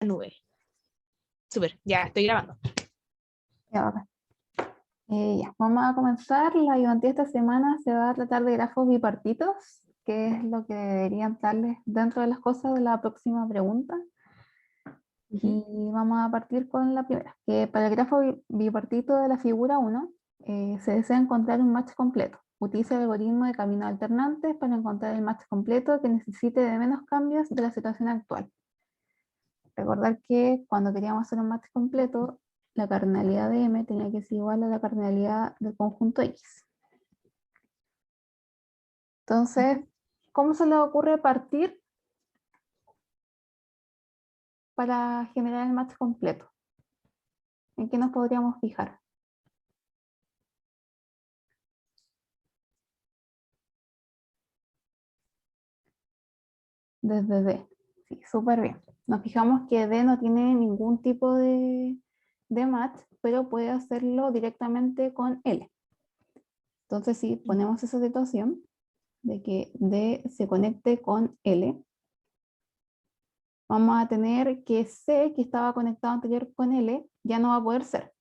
nube. Súper, ya estoy grabando. Ya, bacán. Ya, vamos a comenzar. La ayudantía esta semana se va a tratar de grafos bipartitos, que es lo que deberían darles dentro de las cosas de la próxima pregunta. Y vamos a partir con la primera, que para el grafo bipartito de la figura 1 se desea encontrar un match completo. Utiliza el algoritmo de caminos alternantes para encontrar el match completo que necesite de menos cambios de la situación actual. Recordar que cuando queríamos hacer un match completo, la cardinalidad de M tenía que ser igual a la cardinalidad del conjunto X. Entonces, ¿cómo se les ocurre partir para generar el match completo? ¿En qué nos podríamos fijar? Desde D. Sí, súper bien. Nos fijamos que D no tiene ningún tipo de match, pero puede hacerlo directamente con L. Entonces, si ponemos esa situación de que D se conecte con L, vamos a tener que C, que estaba conectado anterior con L, ya no va a poder ser.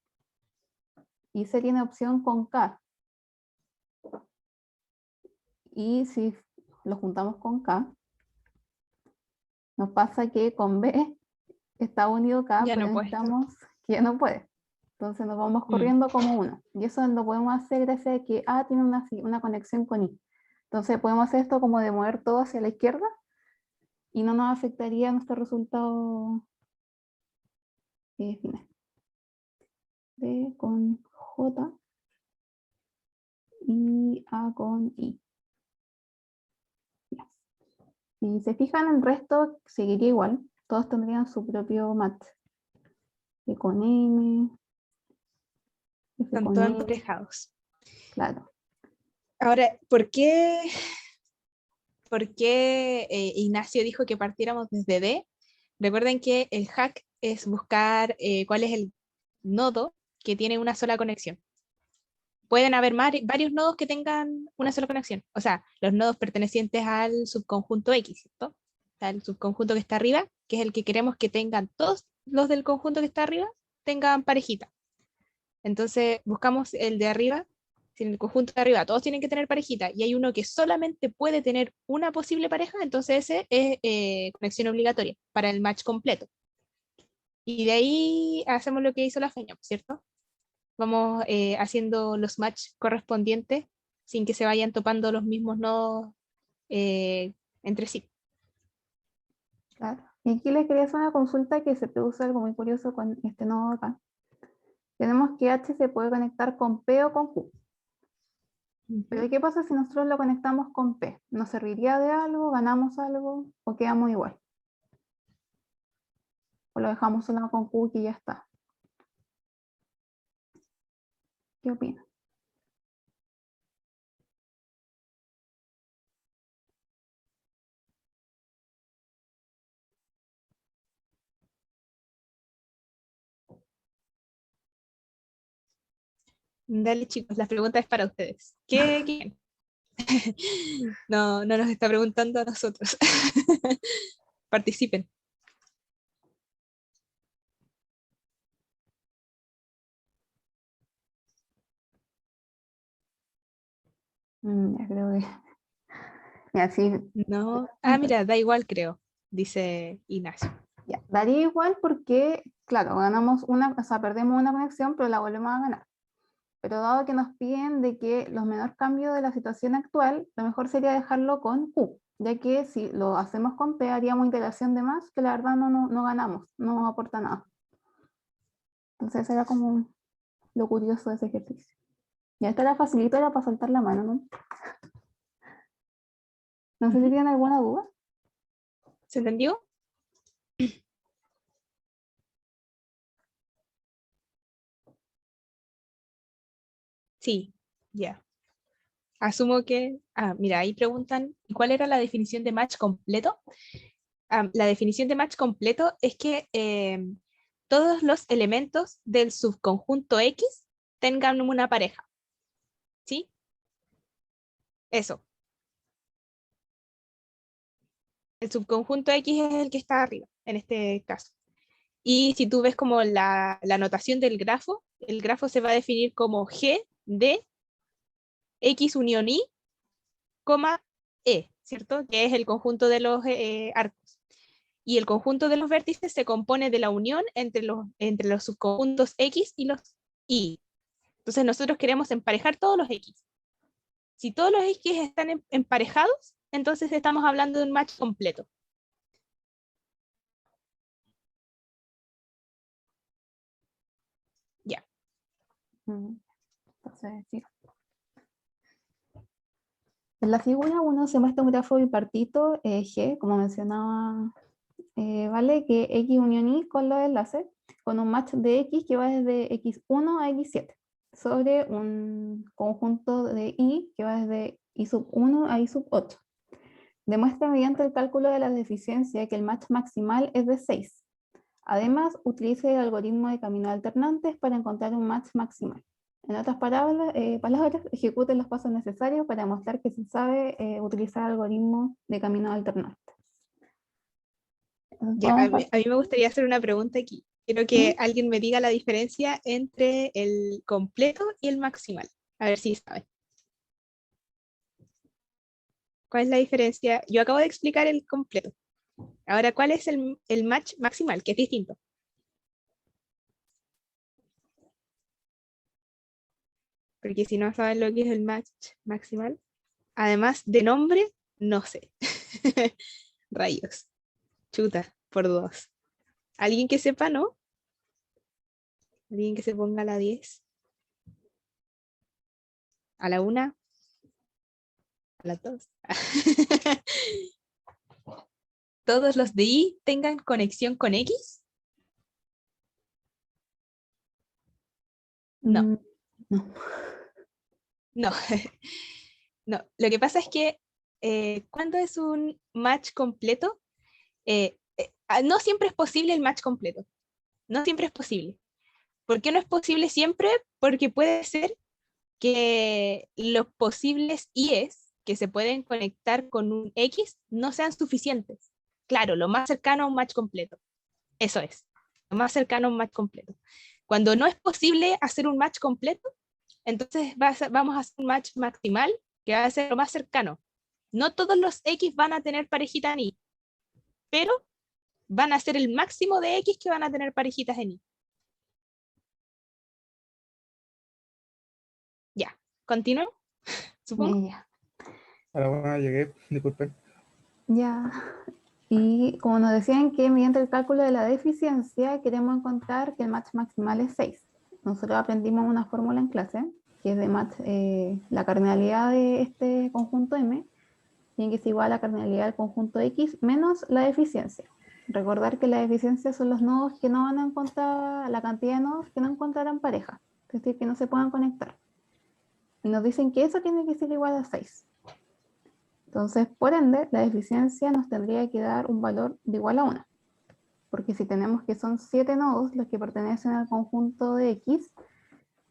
Y C tiene opción con K. Y si lo juntamos con K, nos pasa que con B está unido K, Ya pero no puede. necesitamos que ya no puede. Entonces nos vamos corriendo como uno. Y eso lo podemos hacer gracias a que A tiene una conexión con I. Entonces podemos hacer esto como de mover todo hacia la izquierda y no nos afectaría nuestro resultado final. D con J y A con I. Ya. Si se fijan, el resto seguiría igual. Todos tendrían su propio match. E con M, F Están con todos E, emparejados. claro. Ahora, ¿por qué Ignacio dijo que partiéramos desde D? Recuerden que el hack es buscar cuál es el nodo que tiene una sola conexión. Pueden haber varios nodos que tengan una sola conexión. O sea, los nodos pertenecientes al subconjunto X, ¿cierto? Al subconjunto que está arriba, que es el que queremos que tengan todos los del conjunto que está arriba, tengan parejita. Entonces buscamos el de arriba. Si en el conjunto de arriba todos tienen que tener parejita y hay uno que solamente puede tener una posible pareja, entonces ese es conexión obligatoria para el match completo. Y de ahí hacemos lo que hizo la Feña, ¿cierto? Vamos haciendo los match correspondientes sin que se vayan topando los mismos nodos entre sí. Claro. Y aquí les quería hacer una consulta que se produce algo muy curioso con este nodo acá. Tenemos que H se puede conectar con P o con Q. Pero ¿qué pasa si nosotros lo conectamos con P? ¿Nos serviría de algo? ¿Ganamos algo? ¿O quedamos igual? ¿O lo dejamos solo con Q y ya está? ¿Qué opinan? Dale, chicos, la pregunta es para ustedes. ¿Qué quieren? No, no nos está preguntando a nosotros. Participen. Ya creo que... Ya, sí, No. Ah, mira, da igual, creo, dice Ignacio. ya. Daría igual porque, claro, ganamos una, o sea, perdemos una conexión, pero la volvemos a ganar. Pero dado que nos piden de que los menores cambios de la situación actual, lo mejor sería dejarlo con Q, ya que si lo hacemos con P haríamos integración de más, que la verdad no ganamos, no aporta nada. Entonces era como lo curioso de ese ejercicio. Ya esta la facilito, era para soltar la mano, ¿no? No sé si tienen alguna duda. ¿Se entendió? Sí, ya. Asumo que... Ah, mira, ahí preguntan, ¿y cuál era la definición de match completo? La definición de match completo es que todos los elementos del subconjunto X tengan una pareja. ¿Sí? Eso. El subconjunto X es el que está arriba, en este caso. Y si tú ves como la notación del grafo, el grafo se va a definir como G de X unión Y, coma E, ¿cierto? Que es el conjunto de los arcos. Y el conjunto de los vértices se compone de la unión entre los subconjuntos X y los Y. Entonces nosotros queremos emparejar todos los X. Si todos los X están emparejados, entonces estamos hablando de un match completo. Ya. Entonces, sí. En la figura 1 se muestra un grafo bipartito G, como mencionaba, ¿vale? Que X unión Y con los enlaces, con un match de X que va desde X1 a X7, sobre un conjunto de Y que va desde Y sub 1 a Y sub 8. Demuestra mediante el cálculo de la deficiencia que el match maximal es de 6. Además, utiliza el algoritmo de camino alternantes para encontrar un match maximal. En otras palabras, ejecute los pasos necesarios para mostrar que se sabe utilizar el algoritmo de camino alternante. Ya, a mí me gustaría hacer una pregunta aquí. Quiero que alguien me diga la diferencia entre el completo y el maximal. A ver si saben. ¿Cuál es la diferencia? Yo acabo de explicar el completo. Ahora, ¿cuál es el match maximal? Que es distinto. Porque si no saben lo que es el match maximal, además de nombre, no sé. Rayos. Chuta, por dos. ¿Alguien que sepa, no? ¿Alguien que se ponga a la 10? ¿A la 1? ¿A la 2? ¿Todos los de Y tengan conexión con X? No. No. No. No. Lo que pasa es que cuando es un match completo, no siempre es posible el match completo. No siempre es posible. ¿Por qué no es posible siempre? Porque puede ser que los posibles I's que se pueden conectar con un X no sean suficientes. Claro, lo más cercano a un match completo. Eso es, lo más cercano a un match completo. Cuando no es posible hacer un match completo, entonces vamos a hacer un match maximal que va a ser lo más cercano. No todos los X van a tener parejita en Y, pero van a ser el máximo de X que van a tener parejitas en Y. Ya, continúo, supongo. Ya. A la una llegué, disculpen. Ya. Y como nos decían que mediante el cálculo de la deficiencia queremos encontrar que el match maximal es 6. Nosotros aprendimos una fórmula en clase, que es de match, la cardinalidad de este conjunto M, tiene que ser igual a la cardinalidad del conjunto X menos la deficiencia. Recordar que la deficiencia son los nodos que no van a encontrar, la cantidad de nodos que no encontrarán pareja, es decir, que no se puedan conectar. Y nos dicen que eso tiene que ser igual a 6. Entonces, por ende, la deficiencia nos tendría que dar un valor de igual a 1. Porque si tenemos que son 7 nodos los que pertenecen al conjunto de X,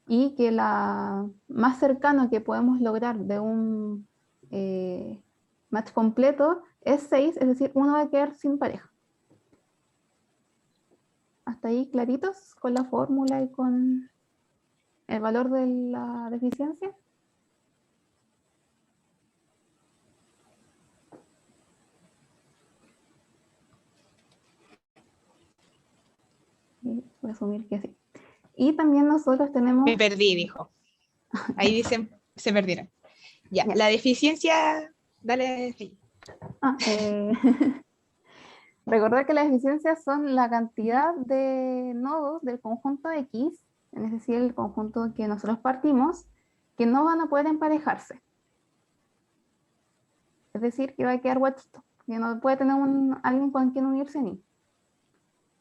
y que la más cercano que podemos lograr de un match completo es 6, es decir, uno va a quedar sin pareja. Hasta ahí claritos con la fórmula y con el valor de la deficiencia. Y voy a asumir que sí. Y también nosotros tenemos... Me perdí, dijo. Ahí dicen, se perdieron. Ya, Ya. la deficiencia, dale. Recordar que las deficiencias son la cantidad de nodos del conjunto X, es decir, el conjunto que nosotros partimos, que no van a poder emparejarse. Es decir, que va a quedar guachito, que no puede tener alguien con quien unirse ni.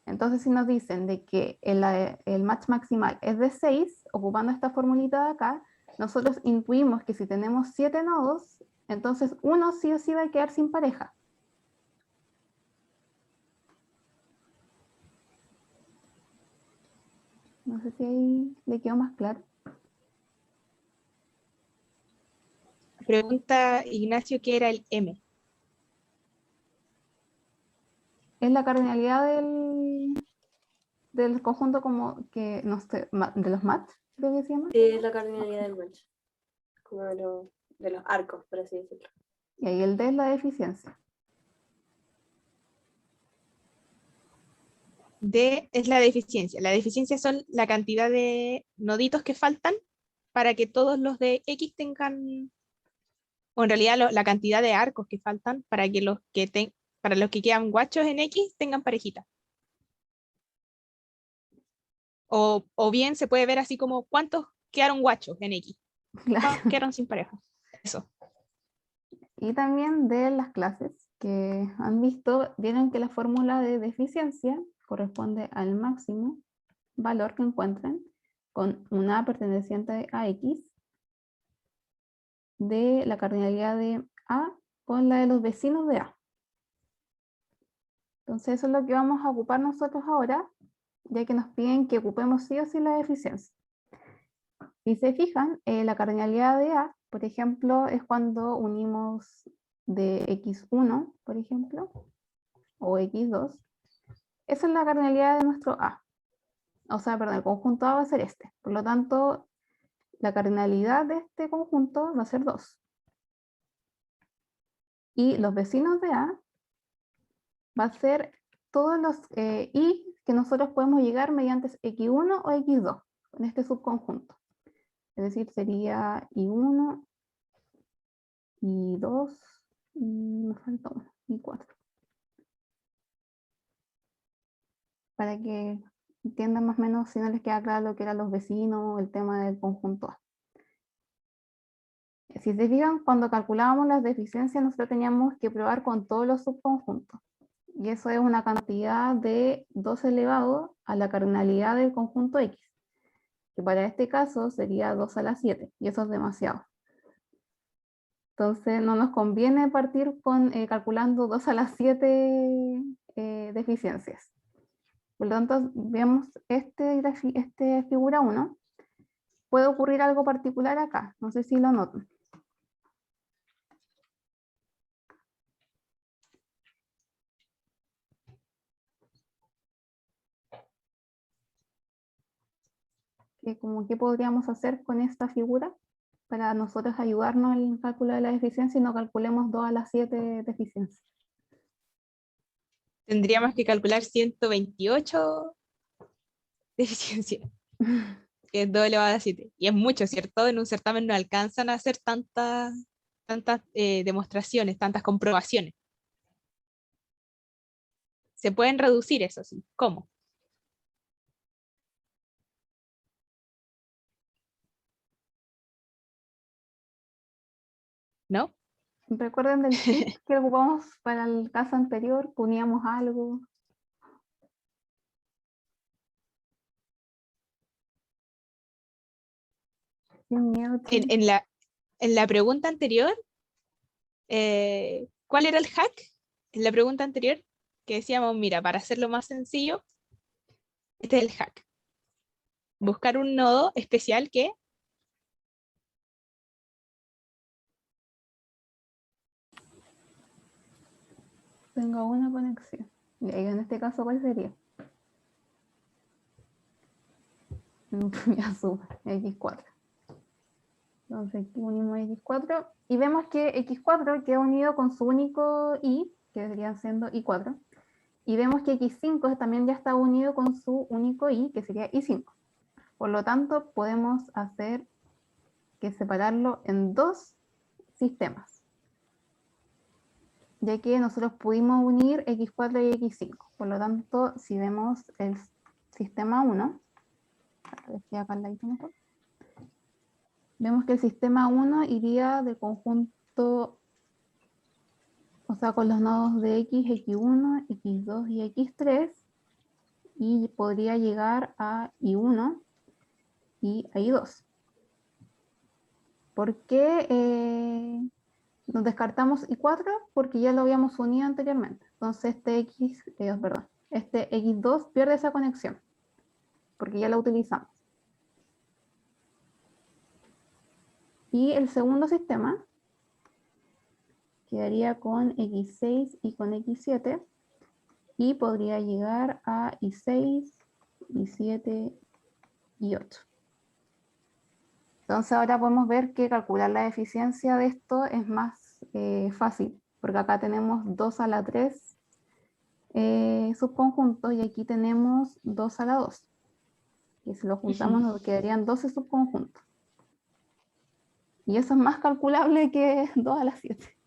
Entonces, si nos dicen de que el match maximal es de 6, ocupando esta formulita de acá, nosotros intuimos que si tenemos 7 nodos, entonces uno sí o sí va a quedar sin pareja. No sé si ahí le quedó más claro. Pregunta Ignacio qué era el M. Es la cardinalidad del del conjunto como que, no sé, de los match, creo que se llama. Sí, es la cardinalidad del match. Como de los arcos, por así decirlo. Y ahí el D es la deficiencia. D es la deficiencia. La deficiencia son la cantidad de noditos que faltan para que todos los de X tengan, o en realidad la cantidad de arcos que faltan para que para los que quedan guachos en X tengan parejita. O bien se puede ver así como cuántos quedaron guachos en X, Claro. cuántos quedaron sin pareja. Eso. Y también de las clases que han visto, vieron que la fórmula de deficiencia corresponde al máximo valor que encuentren con una A perteneciente a X de la cardinalidad de A con la de los vecinos de A. Entonces eso es lo que vamos a ocupar nosotros ahora, ya que nos piden que ocupemos sí o sí la deficiencia. Si se fijan, la cardinalidad de A, por ejemplo, es cuando unimos de x1, por ejemplo, o x2. Esa es la cardinalidad de nuestro A. O sea, perdón, el conjunto A va a ser este. Por lo tanto, la cardinalidad de este conjunto va a ser 2. Y los vecinos de A va a ser todos los I que nosotros podemos llegar mediante x1 o x2 en este subconjunto. Es decir, sería I1, I2, y me falta uno, I4. Para que entiendan más o menos, si no les queda claro lo que eran los vecinos, el tema del conjunto A. Si se fijan, cuando calculábamos las deficiencias, nosotros teníamos que probar con todos los subconjuntos. Y eso es una cantidad de 2 elevado a la cardinalidad del conjunto X, que para este caso sería 2 a la 7, y eso es demasiado. Entonces no nos conviene partir con calculando 2 a la 7 deficiencias. Por lo tanto, vemos este figura 1. Puede ocurrir algo particular acá, no sé si lo notan. Como qué podríamos hacer con esta figura para nosotros ayudarnos en el cálculo de la deficiencia y no calculemos 2 a la 7 deficiencias. Tendríamos que calcular 128 deficiencias, que es 2 elevado a 7. Y es mucho, ¿cierto? En un certamen no alcanzan a hacer tantas demostraciones, tantas comprobaciones. Se pueden reducir eso, sí. ¿Cómo? ¿No? ¿Recuerden del tip que ocupamos para el caso anterior? Que uníamos algo. Qué miedo, chicos. En la pregunta anterior, ¿cuál era el hack? En la pregunta anterior, que decíamos, mira, para hacerlo más sencillo, este es el hack. Buscar un nodo especial que Tengo una conexión. Y en este caso, ¿cuál sería? Ya sube, X4. Entonces aquí unimos X4 y vemos que X4 queda unido con su único Y, que vendrían siendo I4. Y vemos que X5 también ya está unido con su único Y, que sería I5. Por lo tanto, podemos hacer que separarlo en dos sistemas, ya que nosotros pudimos unir X4 y X5. Por lo tanto, si vemos el sistema 1, vemos que el sistema 1 iría del conjunto, o sea, con los nodos de X, X1, X2 y X3, y podría llegar a I1 y a I2. ¿Por qué nos descartamos I4? Porque ya lo habíamos unido anteriormente. Entonces este X2 pierde esa conexión, porque ya la utilizamos. Y el segundo sistema quedaría con X6 y con X7, y podría llegar a I6 Y7, Y8. Entonces ahora podemos ver que calcular la eficiencia de esto es más fácil, porque acá tenemos 2 a la 3 subconjuntos y aquí tenemos 2 a la 2. Y si lo juntamos nos quedarían 12 subconjuntos. Y eso es más calculable que 2 a la 7.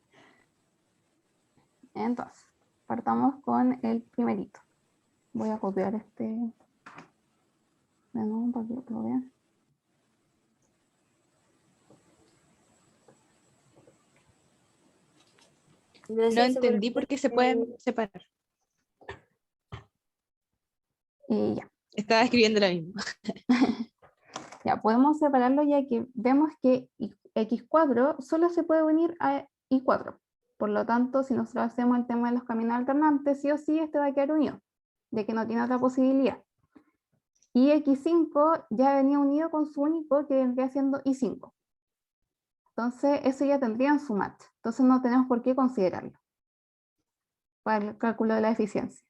Entonces, partamos con el primerito. Voy a copiar este de nuevo para que lo vean. No entendí por qué se pueden separar. Y ya. Estaba escribiendo lo mismo. Ya, podemos separarlo ya que vemos que X4 solo se puede unir a Y4. Por lo tanto, si nosotros hacemos el tema de los caminos alternantes, sí o sí este va a quedar unido, ya que no tiene otra posibilidad. Y X5 ya venía unido con su único, que vendría siendo Y5. Entonces, eso ya tendrían su match. Entonces, no tenemos por qué considerarlo para el cálculo de la eficiencia,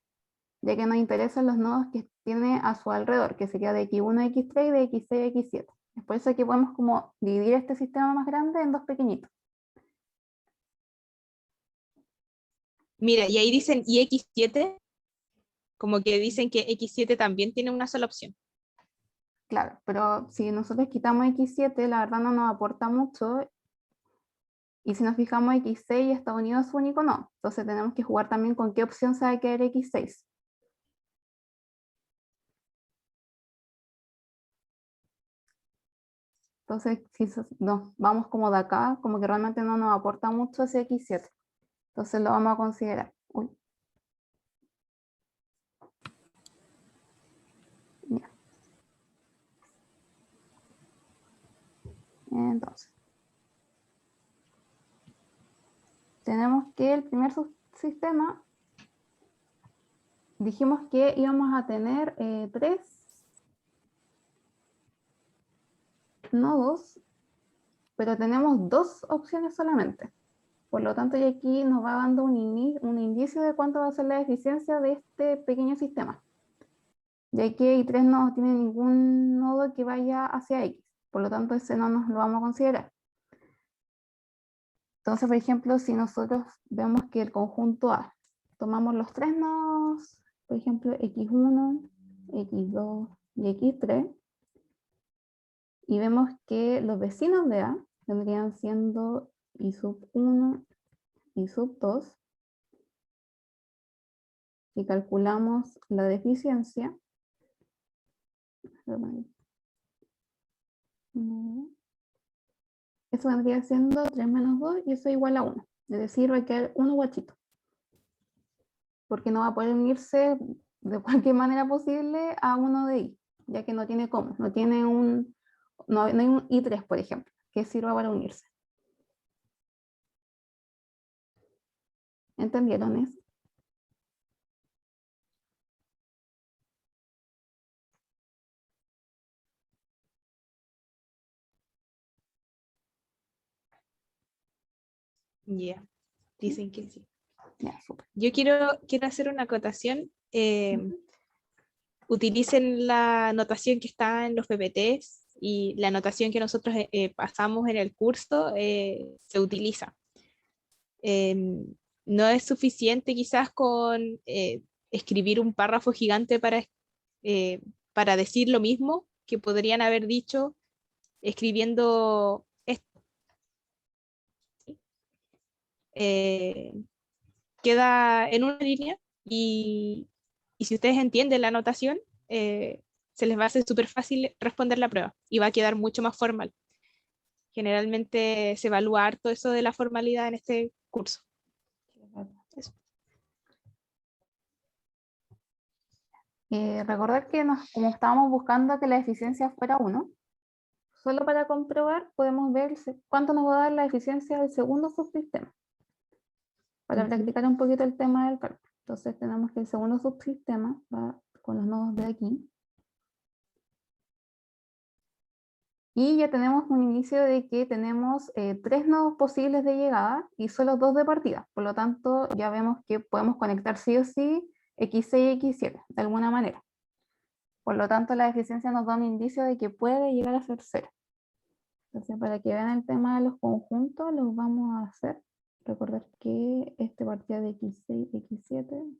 ya que nos interesan los nodos que tiene a su alrededor, que sería de X1 a X3 y de X6 a X7. Es por eso que podemos como dividir este sistema más grande en dos pequeñitos. Mira, y ahí dicen y X7, como que dicen que X7 también tiene una sola opción. Claro, pero si nosotros quitamos X7, la verdad no nos aporta mucho. Y si nos fijamos, X6 está unido a su único no. Entonces tenemos que jugar también con qué opción se va a quedar X6. Entonces, si nos vamos como de acá, como que realmente no nos aporta mucho ese X7. Entonces lo vamos a considerar. Uy. Ya. Entonces, tenemos que el primer subsistema, dijimos que íbamos a tener 3 nodos, pero tenemos 2 opciones solamente. Por lo tanto, y aquí nos va dando un indicio de cuánto va a ser la eficiencia de este pequeño sistema. Ya que Y3 no tiene ningún nodo que vaya hacia X. Por lo tanto, ese no nos lo vamos a considerar. Entonces, por ejemplo, si nosotros vemos que el conjunto A, tomamos los 3 nodos, por ejemplo, X1, X2 y X3, y vemos que los vecinos de A vendrían siendo Y sub 1 y sub 2, y calculamos la deficiencia, eso vendría siendo 3 menos 2 y eso es igual a 1. Es decir, va a quedar 1 guachito. Porque no va a poder unirse de cualquier manera posible a uno de I, ya que no tiene cómo. No tiene no hay un I3, por ejemplo, que sirva para unirse. ¿Entendieron eso? Ya, dicen que sí. Ya, súper. Yo quiero hacer una acotación. Utilicen la notación que está en los PPTs y la notación que nosotros pasamos en el curso se utiliza. No es suficiente quizás con escribir un párrafo gigante para decir lo mismo que podrían haber dicho escribiendo esto. Queda en una línea y si ustedes entienden la anotación, se les va a hacer súper fácil responder la prueba y va a quedar mucho más formal. Generalmente se evalúa harto eso de la formalidad en este curso. Eso. Recordar que como estábamos buscando que la eficiencia fuera 1, solo para comprobar podemos ver cuánto nos va a dar la eficiencia del segundo subsistema. Para practicar un poquito el tema del cálculo. Entonces tenemos que el segundo subsistema va con los nodos de aquí. Y ya tenemos un inicio de que tenemos 3 nodos posibles de llegada y solo 2 de partida. Por lo tanto, ya vemos que podemos conectar sí o sí X6 y X7 de alguna manera. Por lo tanto, la eficiencia nos da un indicio de que puede llegar a ser 0. Entonces, para que vean el tema de los conjuntos, los vamos a hacer. Recordar que este partía de x6, x7.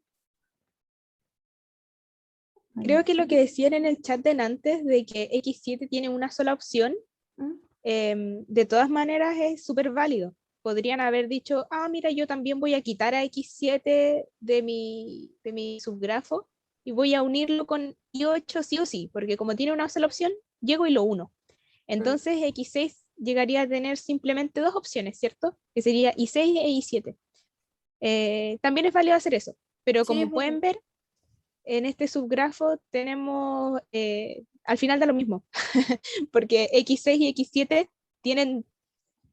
Creo que lo que decían en el chat de antes de que X7 tiene una sola opción, de todas maneras es súper válido. Podrían haber dicho, ah, mira, yo también voy a quitar a X7 de mi subgrafo y voy a unirlo con Y8 sí o sí, porque como tiene una sola opción, llego y lo uno. Entonces X6 llegaría a tener simplemente dos opciones, ¿cierto? Que sería Y6 e Y7. También es válido hacer eso, pero Sí, como pues, pueden ver, en este subgrafo tenemos, al final da lo mismo, porque X6 y X7 tienen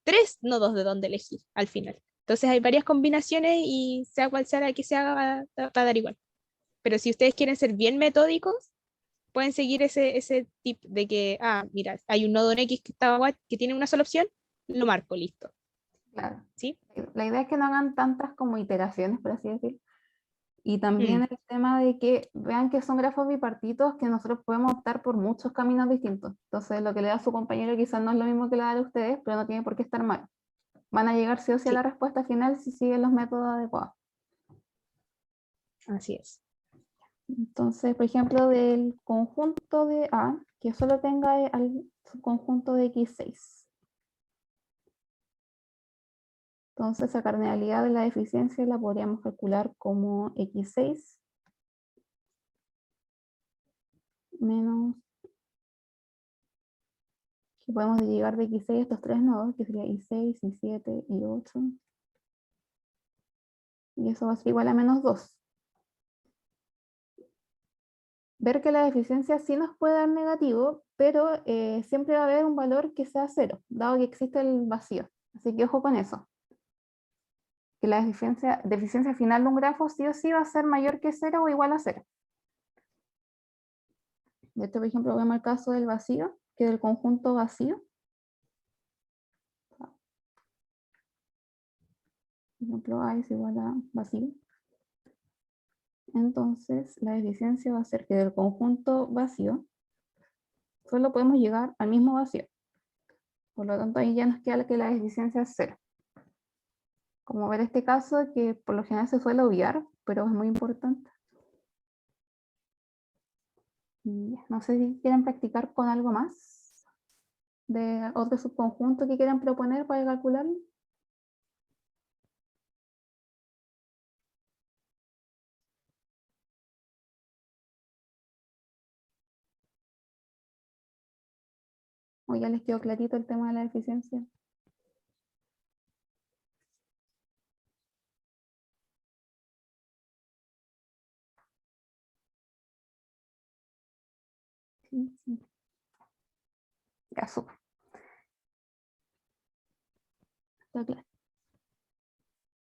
3 nodos de donde elegir al final. Entonces hay varias combinaciones y sea cual sea la que se haga va a dar igual. Pero si ustedes quieren ser bien metódicos, pueden seguir ese tip de que, ah, mira, hay un nodo en X que tiene una sola opción, lo marco, listo. Claro. ¿Sí? La idea es que no hagan tantas como iteraciones, por así decirlo. Y también Mm, el tema de que vean que son grafos bipartitos, que nosotros podemos optar por muchos caminos distintos. Entonces, lo que le da a su compañero quizás no es lo mismo que le da a ustedes, pero no tiene por qué estar mal. Van a llegar sí o sí a sí, la respuesta final si siguen los métodos adecuados. así es. Entonces, por ejemplo, del conjunto de A, que solo tenga al subconjunto de X6. Entonces, la cardinalidad de la eficiencia la podríamos calcular como X6 menos, que podemos llegar de X6 a estos tres nodos, que sería Y6, Y7, Y8. Y eso va a ser igual a menos 2. Ver que la eficiencia sí nos puede dar negativo, pero siempre va a haber un valor que sea 0, dado que existe el vacío. Así que ojo con eso. Que la eficiencia final de un grafo sí o sí va a ser mayor que 0 o igual a 0. De hecho, por ejemplo, vemos el caso del vacío, que del conjunto vacío. Por ejemplo, A es igual a vacío. Entonces, la eficiencia va a ser que del conjunto vacío solo podemos llegar al mismo vacío. Por lo tanto, ahí ya nos queda que la eficiencia es 0. Como ver este caso que por lo general se suele obviar, pero es muy importante. No sé si quieren practicar con algo más de otro subconjunto que quieran proponer para calcularlo. O ya les quedó clarito el tema de la eficiencia. Sí, sí. Ya, súper. Está claro.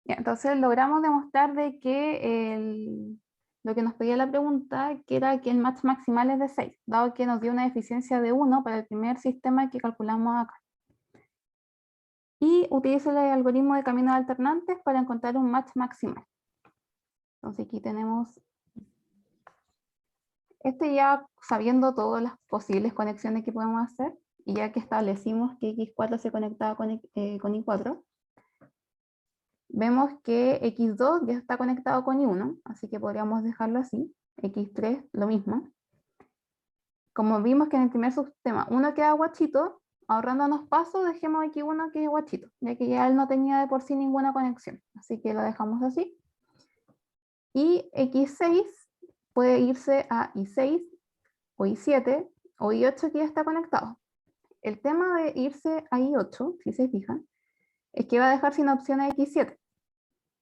Ya, entonces logramos demostrar de que lo que nos pedía la pregunta, que era que el max maximal es de 6, dado que nos dio una eficiencia de 1 para el primer sistema que calculamos acá. Y utilizo el algoritmo de caminos alternantes para encontrar un match maximal. Entonces aquí tenemos ya sabiendo todas las posibles conexiones que podemos hacer, y ya que establecimos que X4 se conectaba con Y4, vemos que X2 ya está conectado con Y1, así que podríamos dejarlo así. X3 lo mismo. Como vimos que en el primer subsistema uno queda guachito, ahorrándonos pasos, dejemos X1 que es guachito, ya que ya él no tenía de por sí ninguna conexión, así que lo dejamos así. Y X6 puede irse a Y6 o Y7 o Y8 que ya está conectado. El tema de irse a Y8, si se fijan, es que va a dejar sin opción a X7.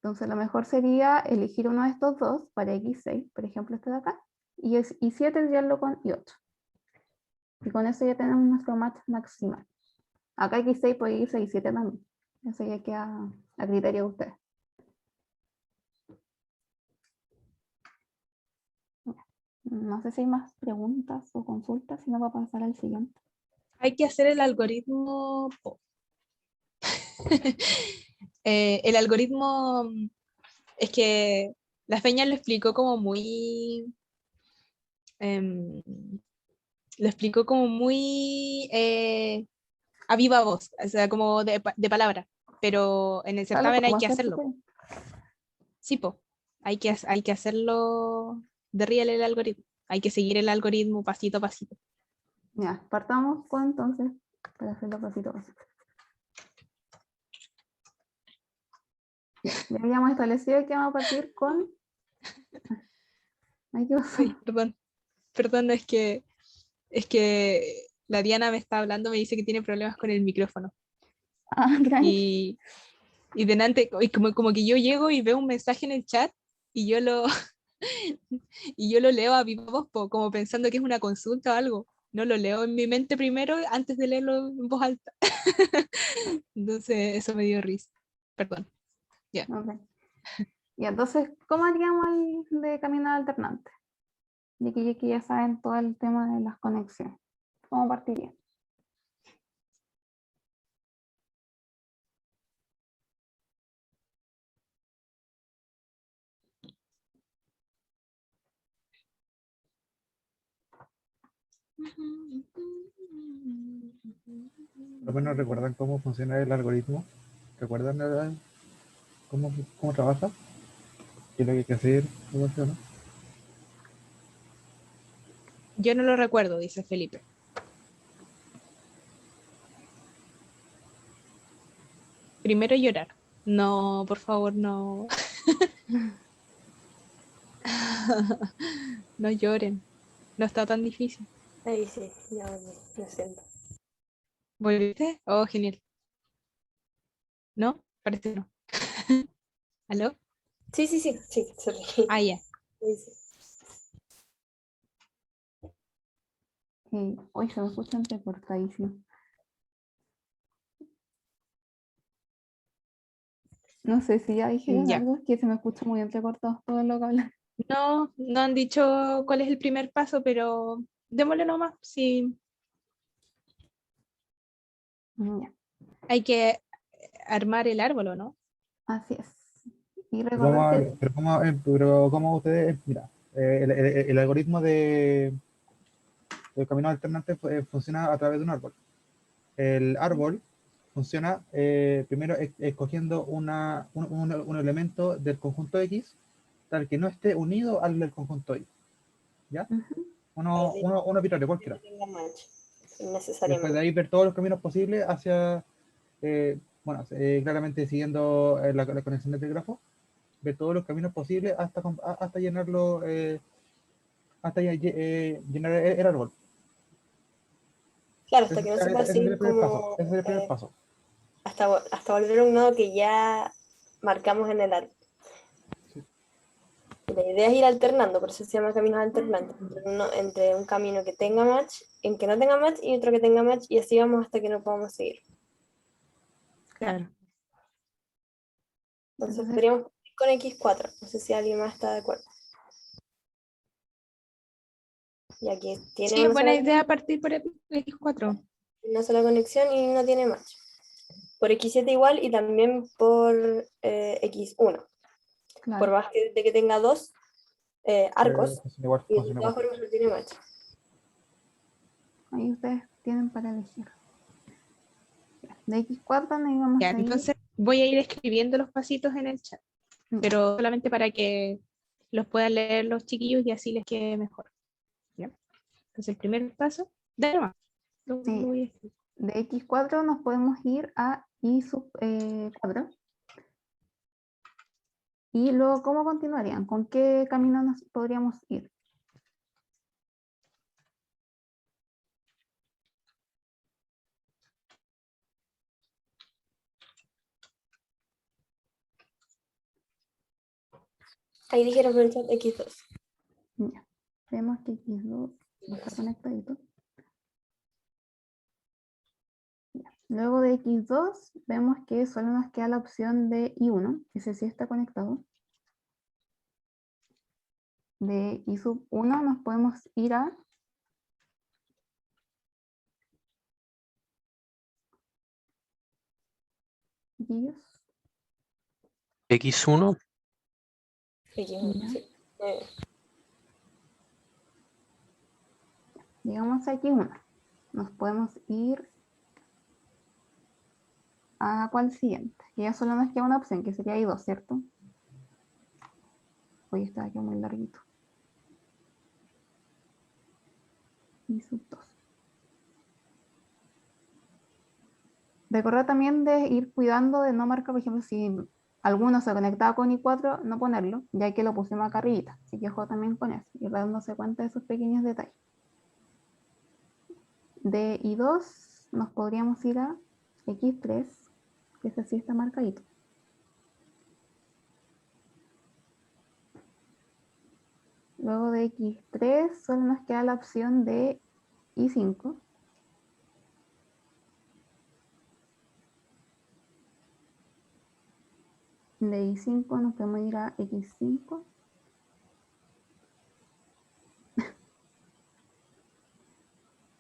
Entonces lo mejor sería elegir uno de estos dos para X6, por ejemplo este de acá, y Y7 enviarlo con Y8. Y con eso ya tenemos nuestro match maximal. Acá X6 puede irse a Y7 también. Eso ya queda a criterio de ustedes. No sé si hay más preguntas o consultas, si no va a pasar al siguiente. Hay que hacer el algoritmo. El algoritmo es que la Feña lo explicó como muy lo explicó como muy a viva voz, o sea, como de palabra, pero en el Claro, certamen hay como que hacer hacerlo. Sí, po. Hay que hacerlo de real el algoritmo. Hay que seguir el algoritmo pasito a pasito. Ya, partamos con entonces, para hacerlo pasito a pasito. Ya habíamos establecido que vamos a partir con... Ay, ¿qué pasó? Ay, perdón, es que la Diana me está hablando, me dice que tiene problemas con el micrófono. Ah, tranqui. Y delante, y como que yo llego y veo un mensaje en el chat y yo lo, y yo lo leo a viva voz, como pensando que es una consulta o algo. No lo leo en mi mente primero antes de leerlo en voz alta. Entonces, eso me dio risa. Perdón. Ya. Ok. Y entonces, ¿cómo haríamos el de camino alternante? Y que ya saben todo el tema de las conexiones. ¿Cómo partiría? Por lo menos recuerdan cómo funciona el algoritmo. ¿Recuerdan cómo trabaja? ¿Qué es lo que hay que hacer? ¿Cómo funciona? Yo no lo recuerdo, dice Felipe. Primero llorar. No, por favor, no. No lloren. No está tan difícil. Ahí sí, ya volví, lo siento. ¿Volviste? Oh, genial. ¿No? Parece que no. ¿Aló? Sí, sí, sí, sí, sorry. Ah, ya. Ahí sí. Hoy se me escucha entrecortadísimo. No sé si ya dijeron Ya. algo, es que se me escucha muy entrecortado todo lo que hablan. No, no han dicho cuál es el primer paso, pero démosle nomás. Sí, Ya, hay que armar el árbol, ¿o no? así es. Y Pero recordar que... pero cómo ustedes, mira, el algoritmo de caminos alternantes funciona a través de un árbol. El árbol funciona primero escogiendo un elemento del conjunto X tal que no esté unido al del conjunto Y. ¿Ya? Ujú, Uno arbitrario, Que no cualquiera. tenga match, Y después de necesariamente. ahí ver todos los caminos posibles hacia, bueno, claramente siguiendo la conexión del grafo, ver todos los caminos posibles hasta llenarlo, llenar el árbol. Claro, hasta que no se pueda Ese sería seguir el primer paso. como Ese sería el primer paso. hasta volver a un nodo que ya marcamos en el árbol. Sí. Y la idea es ir alternando, por eso se llama caminos alternantes, entre un camino que tenga match, en que no tenga match y otro que tenga match, y así vamos hasta que no podamos seguir. Claro. Entonces entonces, podríamos ir con X4, no sé si alguien más está de acuerdo. Ya que tiene Sí, es buena idea partir por el X4. una sola conexión y no tiene match. Por X7 igual y también por X1. Por claro, más de que tenga dos arcos, Funciona igual, y de funciona todas igual. formas no tiene match. ahí ustedes tienen para elegir. Ya, de X4 nos íbamos Ya, a ir. entonces voy a ir escribiendo los pasitos en el chat, Ya, pero solamente para que los puedan leer los chiquillos y así les quede mejor. ¿Ya? Entonces el primer paso, de nuevo, lo sí, voy a escribir. de X4 nos podemos ir a I sub 4. Y luego, ¿cómo continuarían? ¿Con qué camino nos podríamos ir? Ahí dijeron por el chat X2. Ya, vemos que X2 no está conectadito. Ya, luego de X2 vemos que solo nos queda la opción de I1, ese sí está conectado. De I sub 1 nos podemos ir a X, X1, ya, sí. Llegamos a X1. Nos podemos ir a cuál siguiente. Y ya solo nos queda una opción, que sería I2, ¿cierto? Hoy está aquí muy larguito. I sub 2. Recordad también de ir cuidando de no marcar, por ejemplo, si alguno se conectaba con I4, no ponerlo, ya que lo pusimos acá arribita. Así que ojo también con eso, y dándose cuenta de esos pequeños detalles. De I2 nos podríamos ir a X3, que ese sí está marcadito. Luego de X3 solo nos queda la opción de I5. De I5 nos podemos ir a X5.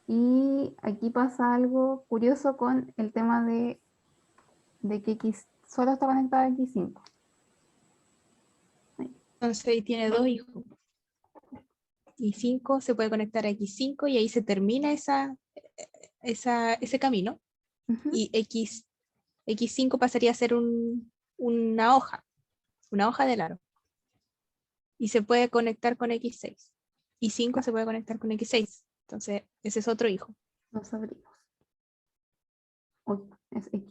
Y aquí pasa algo curioso con el tema de que X solo está conectado a X5. Entonces ahí tiene dos hijos. Y 5 se puede conectar a X5 y ahí se termina ese camino. Ujú. Y X5 pasaría a ser una hoja del aro. Y se puede conectar con X6. Y 5 se puede conectar con X6. Entonces, ese es otro hijo. Nos abrimos. Uy, es X.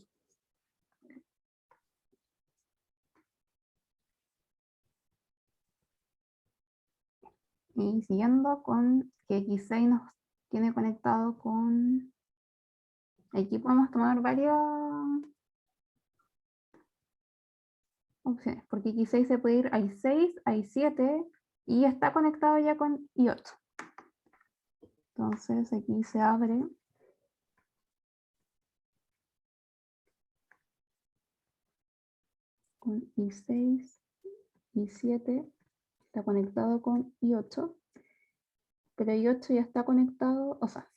Y siguiendo con que X6 nos tiene conectado con... Aquí podemos tomar varias opciones, porque X6 se puede ir a I6, a I7 y está conectado ya con I8. Entonces aquí se abre con I6, I7, está conectado con I8, pero I8 ya está conectado, o sea,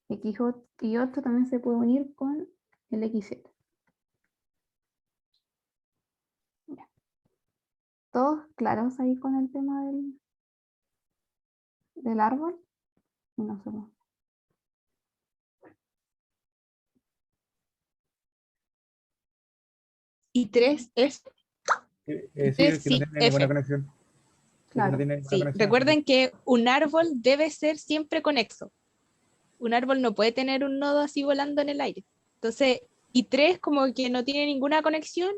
I8 también se puede unir con el X7. Ya. ¿Todos claros ahí con el tema del árbol? No sé. Y 3 es Sí, el que no sí, tiene ninguna F. conexión. El que no Claro. tiene ninguna Sí, conexión. recuerden que un árbol debe ser siempre conexo. Un árbol no puede tener un nodo así volando en el aire. Entonces, y 3 como que no tiene ninguna conexión,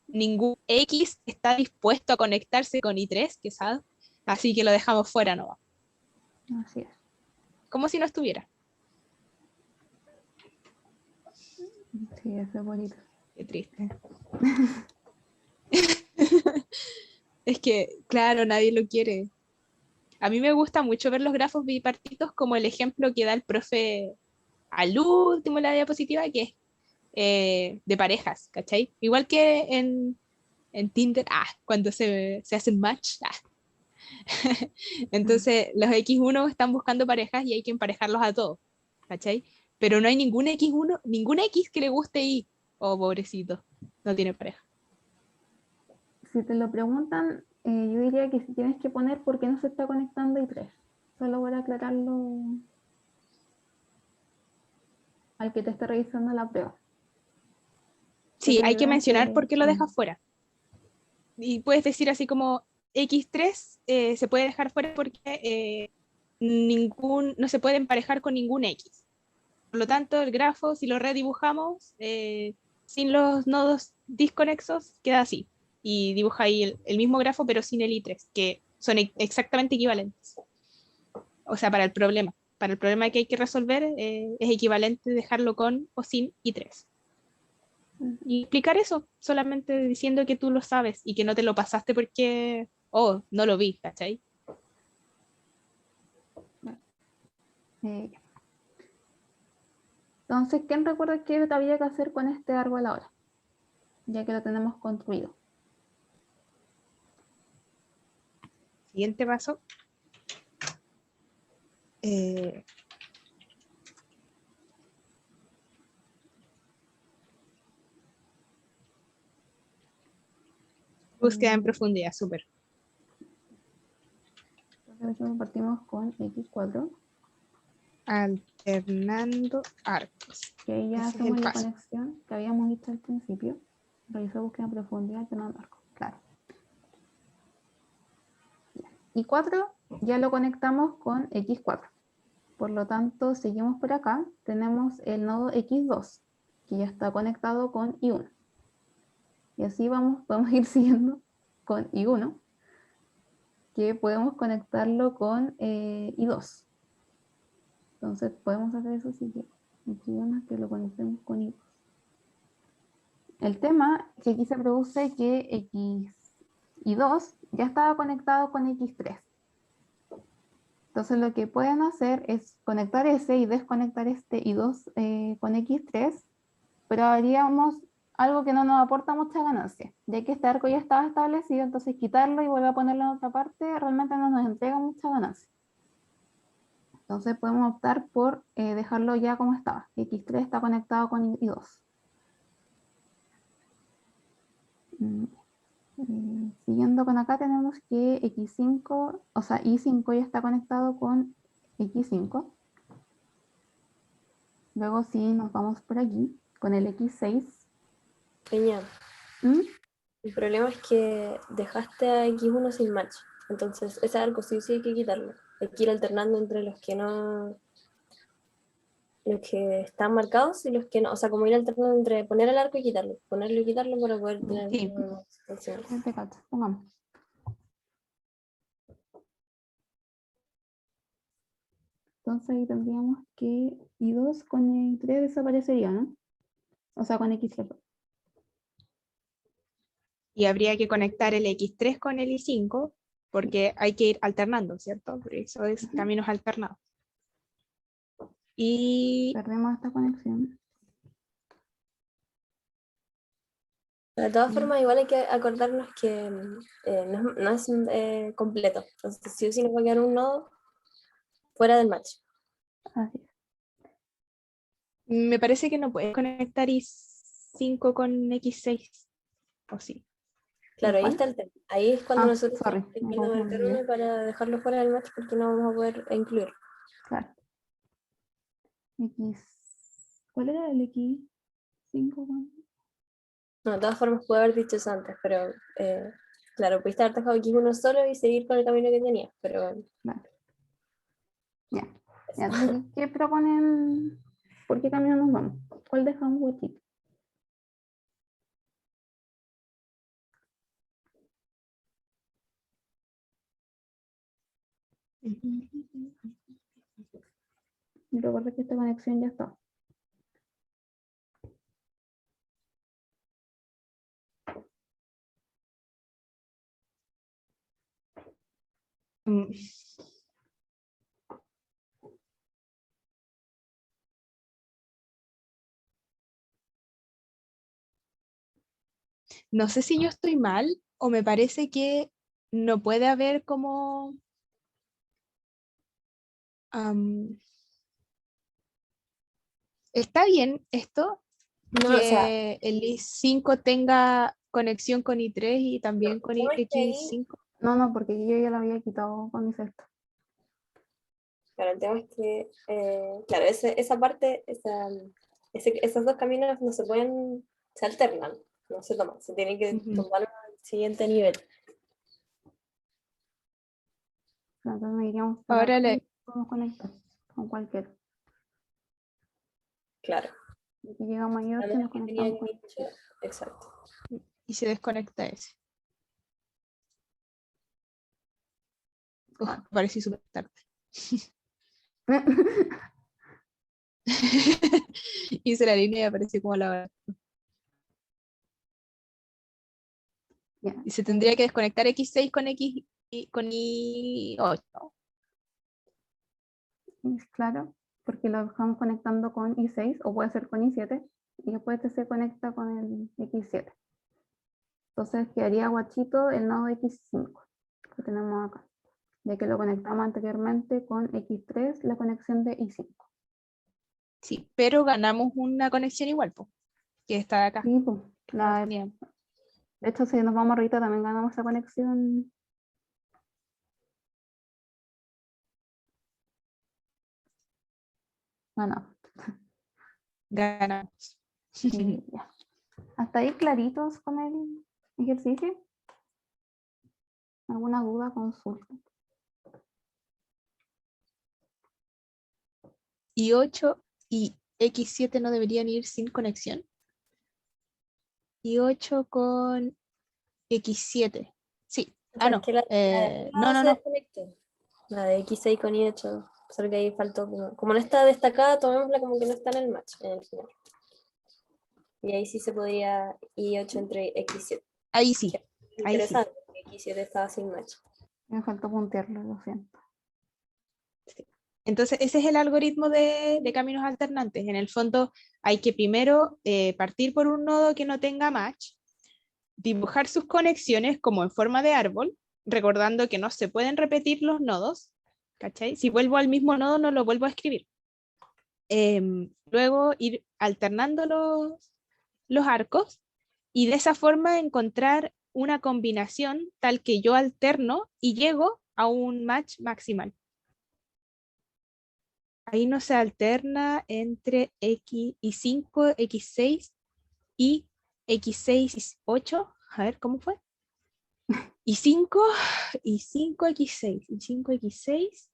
ningún X está dispuesto a conectarse con I3, que sabe, así que lo dejamos fuera, no va. Así es. Como si no estuviera. Sí, eso es bonito. Qué triste. Es que, claro, nadie lo quiere. A mí me gusta mucho ver los grafos bipartitos como el ejemplo que da el profe al último en la diapositiva, que es de parejas, ¿cachai? Igual que en Tinder, cuando se hacen match. Entonces, los X1 están buscando parejas y hay que emparejarlos a todos, ¿cachai? Pero no hay ningún X1, ningún X que le guste Y. Oh, pobrecito, no tiene pareja. Si te lo preguntan, yo diría que si tienes que poner por qué no se está conectando I3. Solo para aclararlo al que te esté revisando la prueba. Sí, Porque hay que obviamente, mencionar por qué lo dejas fuera. Y puedes decir así como X3 se puede dejar fuera porque no se puede emparejar con ningún X. Por lo tanto, el grafo, si lo redibujamos sin los nodos disconexos, queda así. Y dibuja ahí el mismo grafo, pero sin el I3, que son exactamente equivalentes. O sea, para el problema que hay que resolver, es equivalente dejarlo con o sin I3. Y explicar eso, solamente diciendo que tú lo sabes y que no te lo pasaste porque, no lo vi, ¿cachai? eh, entonces, ¿quién recuerda qué había que hacer con este árbol ahora? Ya que lo tenemos construido. Siguiente paso. Búsqueda en profundidad, súper. Entonces partimos con X4, Alternando arcos. que ahí ya Ese es el hacemos la paso. conexión que habíamos visto al principio. Realizar búsqueda en profundidad alternando arcos. Claro. Y 4 ya lo conectamos con X4. Por lo tanto, seguimos por acá. Tenemos el nodo X2, que ya está conectado con I1. Y así podemos ir siguiendo con I1, que podemos conectarlo con I2. Entonces podemos hacer eso si queremos que lo conectemos con I2. El tema es que aquí se produce que I2 ya estaba conectado con X3. Entonces lo que pueden hacer es conectar ese y desconectar este I2 con X3, pero haríamos algo que no nos aporta mucha ganancia, ya que este arco ya estaba establecido, entonces quitarlo y volver a ponerlo en otra parte realmente no nos entrega mucha ganancia. Entonces podemos optar por dejarlo ya como estaba. X3 está conectado con I2. Siguiendo con acá tenemos que X5, o sea, I5 ya está conectado con X5. Luego sí nos vamos por aquí con el X6. Peña, ¿Mm? el problema es que dejaste a X1 sin match. Entonces, ese arco sí o sí hay que quitarlo. Hay que ir alternando entre los que no. Los que están marcados y los que no. O sea, como ir alternando entre poner el arco y quitarlo. Ponerlo y quitarlo para poder tener Sí. uno funcional. Este cacho, pongamos. Entonces ahí tendríamos que I2 con I3 desaparecería, ¿no? O sea, con X3. Y habría que conectar el X3 con el I5, porque hay que ir alternando, ¿cierto? Por eso es caminos alternados. Y Perdemos esta conexión. De todas formas, igual hay que acordarnos que no es completo. Entonces, sí o sí nos va a quedar un nodo fuera del match. Así es. me parece que no puedes conectar I5 con X6, ¿o sí? Claro, ahí ¿Cuál? está el tema. Ahí es cuando nosotros Sorry, tenemos que me irnos al confundí. término para dejarlo fuera del match porque no vamos a poder incluir. Claro. X. ¿Cuál era el X5? No, de todas formas, pude haber dicho eso antes, pero claro, pudiste haber dejado X1 solo y seguir con el camino que tenías, pero Vale. Ya. Ya, entonces, ¿qué proponen? ¿Por qué camino nos vamos? ¿Cuál dejamos huequito? Y recuerda que esta conexión ya está. Mm. No sé si yo estoy mal o me parece que no puede haber como está bien esto, no, o sea, que el I5 tenga conexión con I3 y también con el tema es que ahí, X5. No, porque yo ya lo había quitado con mi sexto. claro, el tema es que, claro, esa parte, esos dos caminos no se pueden, se alternan, no se toman, se tienen que Ujú. tomar al siguiente nivel. Entonces me iríamos por Ahora acá y le, podemos conectar con cualquiera. Claro, Y si llegamos a a 8 nos menos que tenían conectamos con dicho, exacto. y se desconecta ese. Uf, aparecí súper tarde. Hice la línea y apareció como la hora. Ya, Y se tendría que desconectar X6 con X y con I8. es claro, porque lo dejamos conectando con I6 o puede ser con I7 y después este se conecta con el X7. Entonces quedaría guachito el nodo X5 que tenemos acá, ya que lo conectamos anteriormente con X3, la conexión de I5. Sí, pero ganamos una conexión igual, po, que está acá. Sí, pues, Que no teníamos. de hecho, si nos vamos arriba también ganamos esa conexión No. Ganamos. Ya. ¿Hasta ahí claritos con el ejercicio? ¿Alguna duda? Consulta. Y 8 y X7 no deberían ir sin conexión. Y 8 con X7. Sí. O sea, No. es que la de No, se no. desconectó. La de X6 con Y8. Solo que ahí faltó como no está destacada, tomémosla como que no está en el match en el final. Y ahí sí se podría Y8 entre X7. Ahí sí. Ahí sí. Interesante, porque X7 estaba sin match. Me faltó puntearlo, lo siento. Entonces, ese es el algoritmo de caminos alternantes. En el fondo, hay que primero partir por un nodo que no tenga match, dibujar sus conexiones como en forma de árbol, recordando que no se pueden repetir los nodos, ¿cachai? Si vuelvo al mismo nodo, no lo vuelvo a escribir. Luego ir alternando los arcos y de esa forma encontrar una combinación tal que yo alterno y llego a un match maximal. Ahí no se alterna entre X y 5, X6 y X6 y 8. A ver, ¿cómo fue? Y 5, X6, y 5, X6.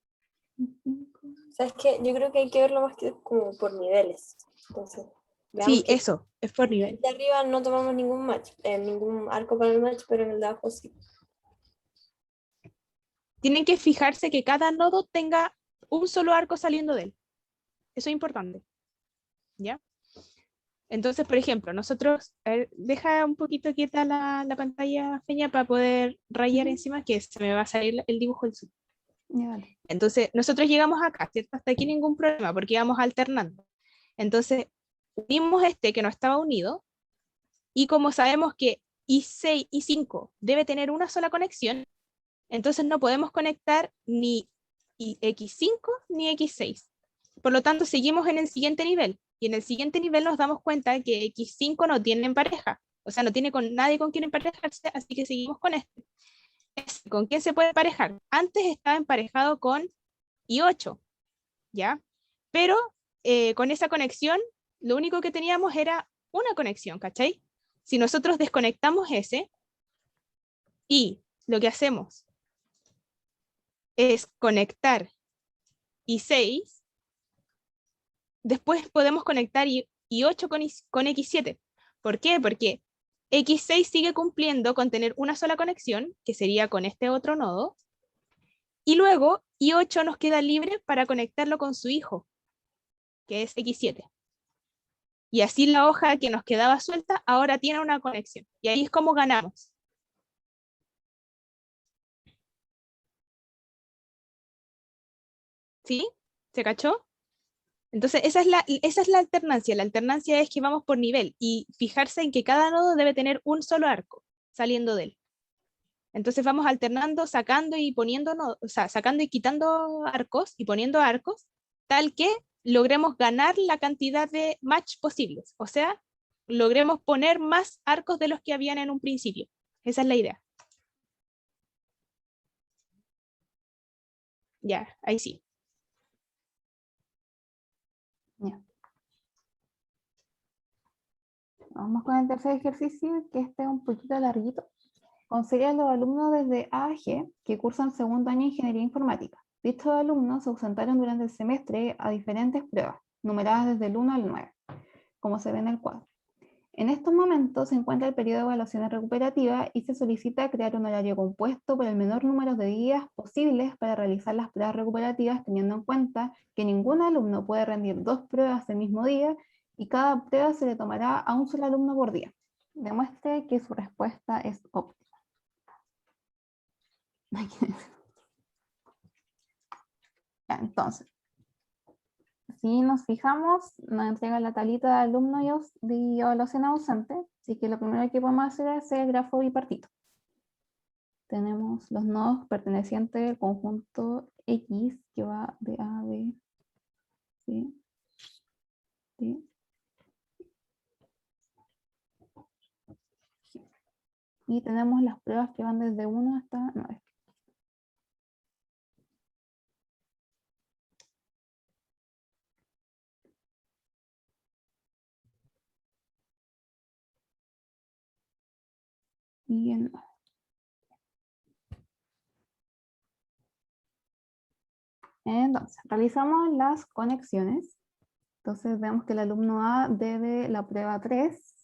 ¿Sabes qué? Yo creo que hay que verlo más que como por niveles. Entonces, veamos Sí, que eso, es por nivel. de arriba no tomamos ningún match, ningún arco para el match, pero en el de abajo sí. Tienen que fijarse que cada nodo tenga un solo arco saliendo de él. Eso es importante. ¿Ya? Entonces, por ejemplo, nosotros, a ver, deja un poquito quieta la pantalla, Feña, para poder rayar encima, que se me va a salir el dibujo del sur. Ya, vale. Entonces, nosotros llegamos acá, ¿cierto? Hasta aquí ningún problema, porque íbamos alternando. Entonces, unimos este que no estaba unido, y como sabemos que I6 y 5 debe tener una sola conexión, entonces no podemos conectar ni X5 ni X6. Por lo tanto, seguimos en el siguiente nivel. Y en el siguiente nivel nos damos cuenta que X5 no tiene pareja. O sea, no tiene con nadie con quien emparejarse, así que seguimos con este. ¿Con quién se puede emparejar? Antes estaba emparejado con I8, ¿ya? Pero con esa conexión, lo único que teníamos era una conexión, ¿cachai? Si nosotros desconectamos ese y lo que hacemos es conectar I6, después podemos conectar I8 con X7. ¿Por qué? Porque X6 sigue cumpliendo con tener una sola conexión, que sería con este otro nodo, y luego I8 nos queda libre para conectarlo con su hijo, que es X7. Y así la hoja que nos quedaba suelta ahora tiene una conexión. Y ahí es como ganamos. ¿Sí? ¿Se cachó? Entonces, esa es la alternancia. La alternancia es que vamos por nivel y fijarse en que cada nodo debe tener un solo arco saliendo de él. Entonces vamos alternando, sacando y poniendo, o sea, sacando y quitando arcos y poniendo arcos, tal que logremos ganar la cantidad de match posibles. O sea, logremos poner más arcos de los que habían en un principio. Esa es la idea. Ya, ahí sí. Ya. Vamos con el tercer ejercicio, que este es un poquito larguito. Considera a los alumnos desde A a G que cursan segundo año de Ingeniería Informática. Dichos alumnos se ausentaron durante el semestre a diferentes pruebas, numeradas desde el 1 al 9, como se ve en el cuadro. En estos momentos se encuentra el periodo de evaluaciones recuperativas y se solicita crear un horario compuesto por el menor número de días posibles para realizar las pruebas recuperativas, teniendo en cuenta que ningún alumno puede rendir 2 pruebas el mismo día y cada prueba se le tomará a un solo alumno por día. Demuestre que su respuesta es óptima. Ya, entonces, si nos fijamos, nos entrega la tablita de alumnos de evaluación ausente, así que lo primero que podemos hacer es el grafo bipartito. Tenemos los nodos pertenecientes al conjunto X, que va de A a B, C, D, G. Y tenemos las pruebas que van desde 1 hasta 9. y el 9. Entonces, realizamos las conexiones. Entonces vemos que el alumno A debe la prueba 3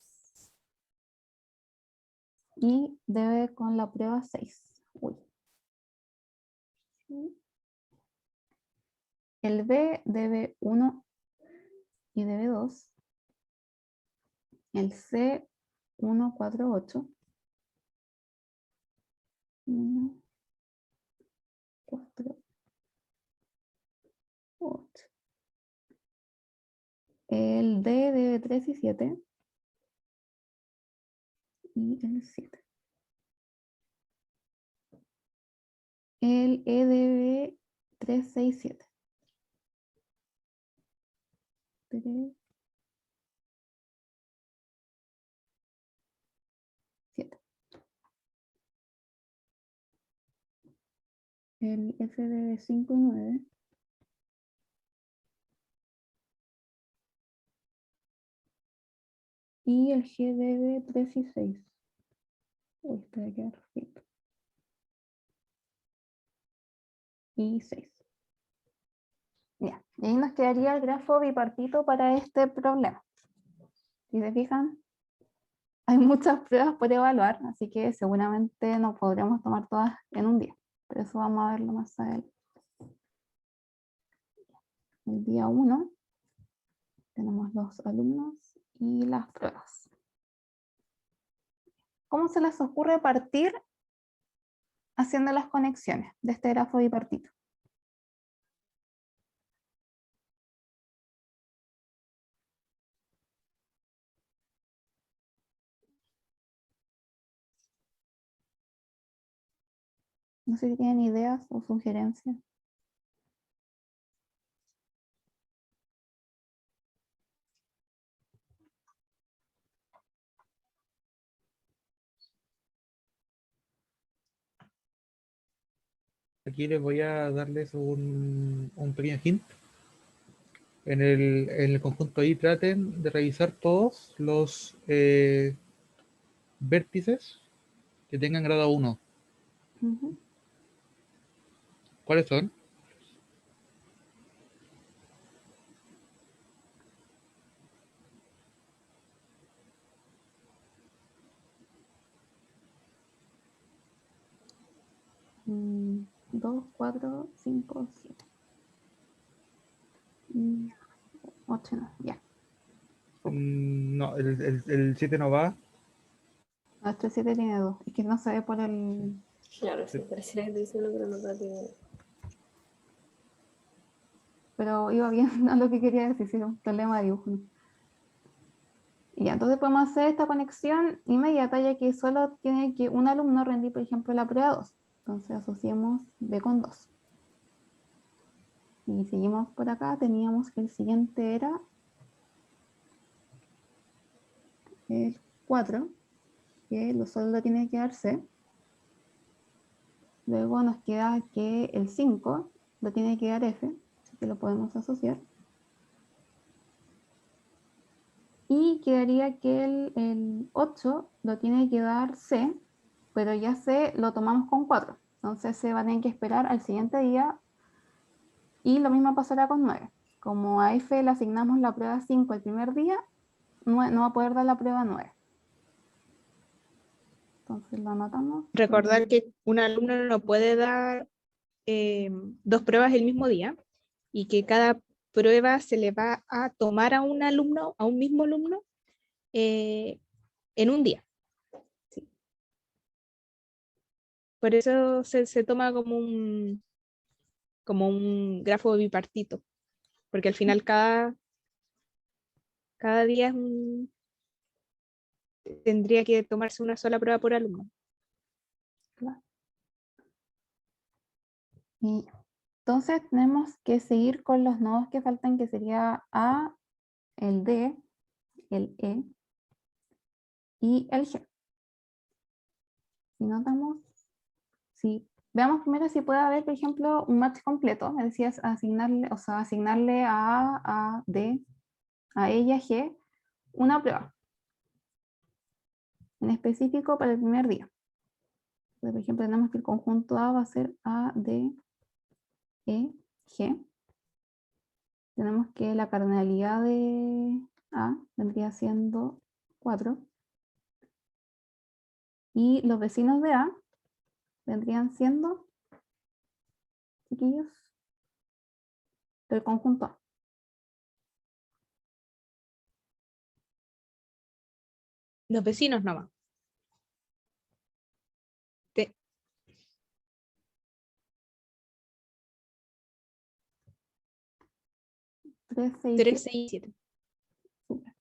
y debe con la prueba 6. Uy. El B debe 1 y debe 2. El C 1, 4, 8. 1, 4, 8. El D debe 3 y 7. Y el 7. El E debe 3, 6, 7. 3, 7. El F debe 5 y 9. Y el G debe 3 y 6. Uy, este va a quedar feito. Y 6. Ya, y ahí nos quedaría el grafo bipartito para este problema. Si se fijan, hay muchas pruebas por evaluar, así que seguramente no podremos tomar todas en un día. Pero eso vamos a verlo más adelante. El día 1 tenemos los alumnos y las pruebas. ¿Cómo se les ocurre partir haciendo las conexiones de este grafo bipartito? No sé si tienen ideas o sugerencias. Aquí les voy a darles un pequeño hint. En el conjunto I traten de revisar todos los vértices que tengan grado 1. Ujú. ¿Cuáles son? Mm, 2, 4, 5, 7. 8 no, ya. No, el 7 no va. Nuestro 7 tiene 2. Es que no se ve por el... Claro, sí, pareciera que te dicen uno, pero no te tiene. Pero iba bien a lo que quería decir, si era un problema de dibujo. ¿No? Y ya, entonces podemos hacer esta conexión inmediata, ya que solo tiene que un alumno rendir, por ejemplo, la prueba 2. Entonces asociemos B con 2. Y seguimos por acá, teníamos que el siguiente era el 4, que solo tiene que dar C. Luego nos queda que el 5 lo tiene que dar F, así que lo podemos asociar. Y quedaría que el 8 lo tiene que dar C, pero ya C lo tomamos con 4. Entonces se va a tener que esperar al siguiente día. Y lo mismo pasará con 9. Como a F le asignamos la prueba 5 el primer día, no va a poder dar la prueba 9. Entonces lo anotamos. Recordar que un alumno no puede dar 2 pruebas el mismo día y que cada prueba se le va a tomar a un alumno, a un mismo alumno, en un día. Sí. Por eso se toma como un grafo bipartito, porque al final cada día tendría que tomarse una sola prueba por alumno. Claro. Y entonces tenemos que seguir con los nodos que faltan, que sería A, el D, el E y el G. Si notamos, si veamos primero si puede haber, por ejemplo, un match completo, es decir, asignarle a D, a E y a G una prueba en específico para el primer día. Por ejemplo, tenemos que el conjunto A va a ser A, D, E, G. Tenemos que la cardinalidad de A vendría siendo 4. Y los vecinos de A vendrían siendo, chiquillos, del conjunto A. Los vecinos nomás. Te- 3, 6, 3, 7. 6 y 7. Súper.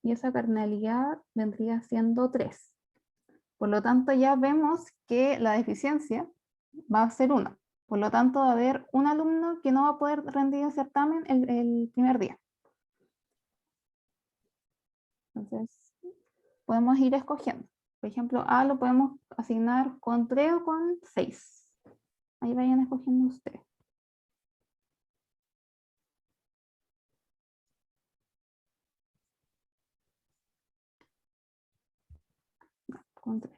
Y esa cardinalidad vendría siendo 3. Por lo tanto, ya vemos que la deficiencia va a ser 1. Por lo tanto, va a haber un alumno que no va a poder rendir el certamen el primer día. Entonces, podemos ir escogiendo. Por ejemplo, A lo podemos asignar con 3 o con 6. Ahí vayan escogiendo ustedes. Con 3.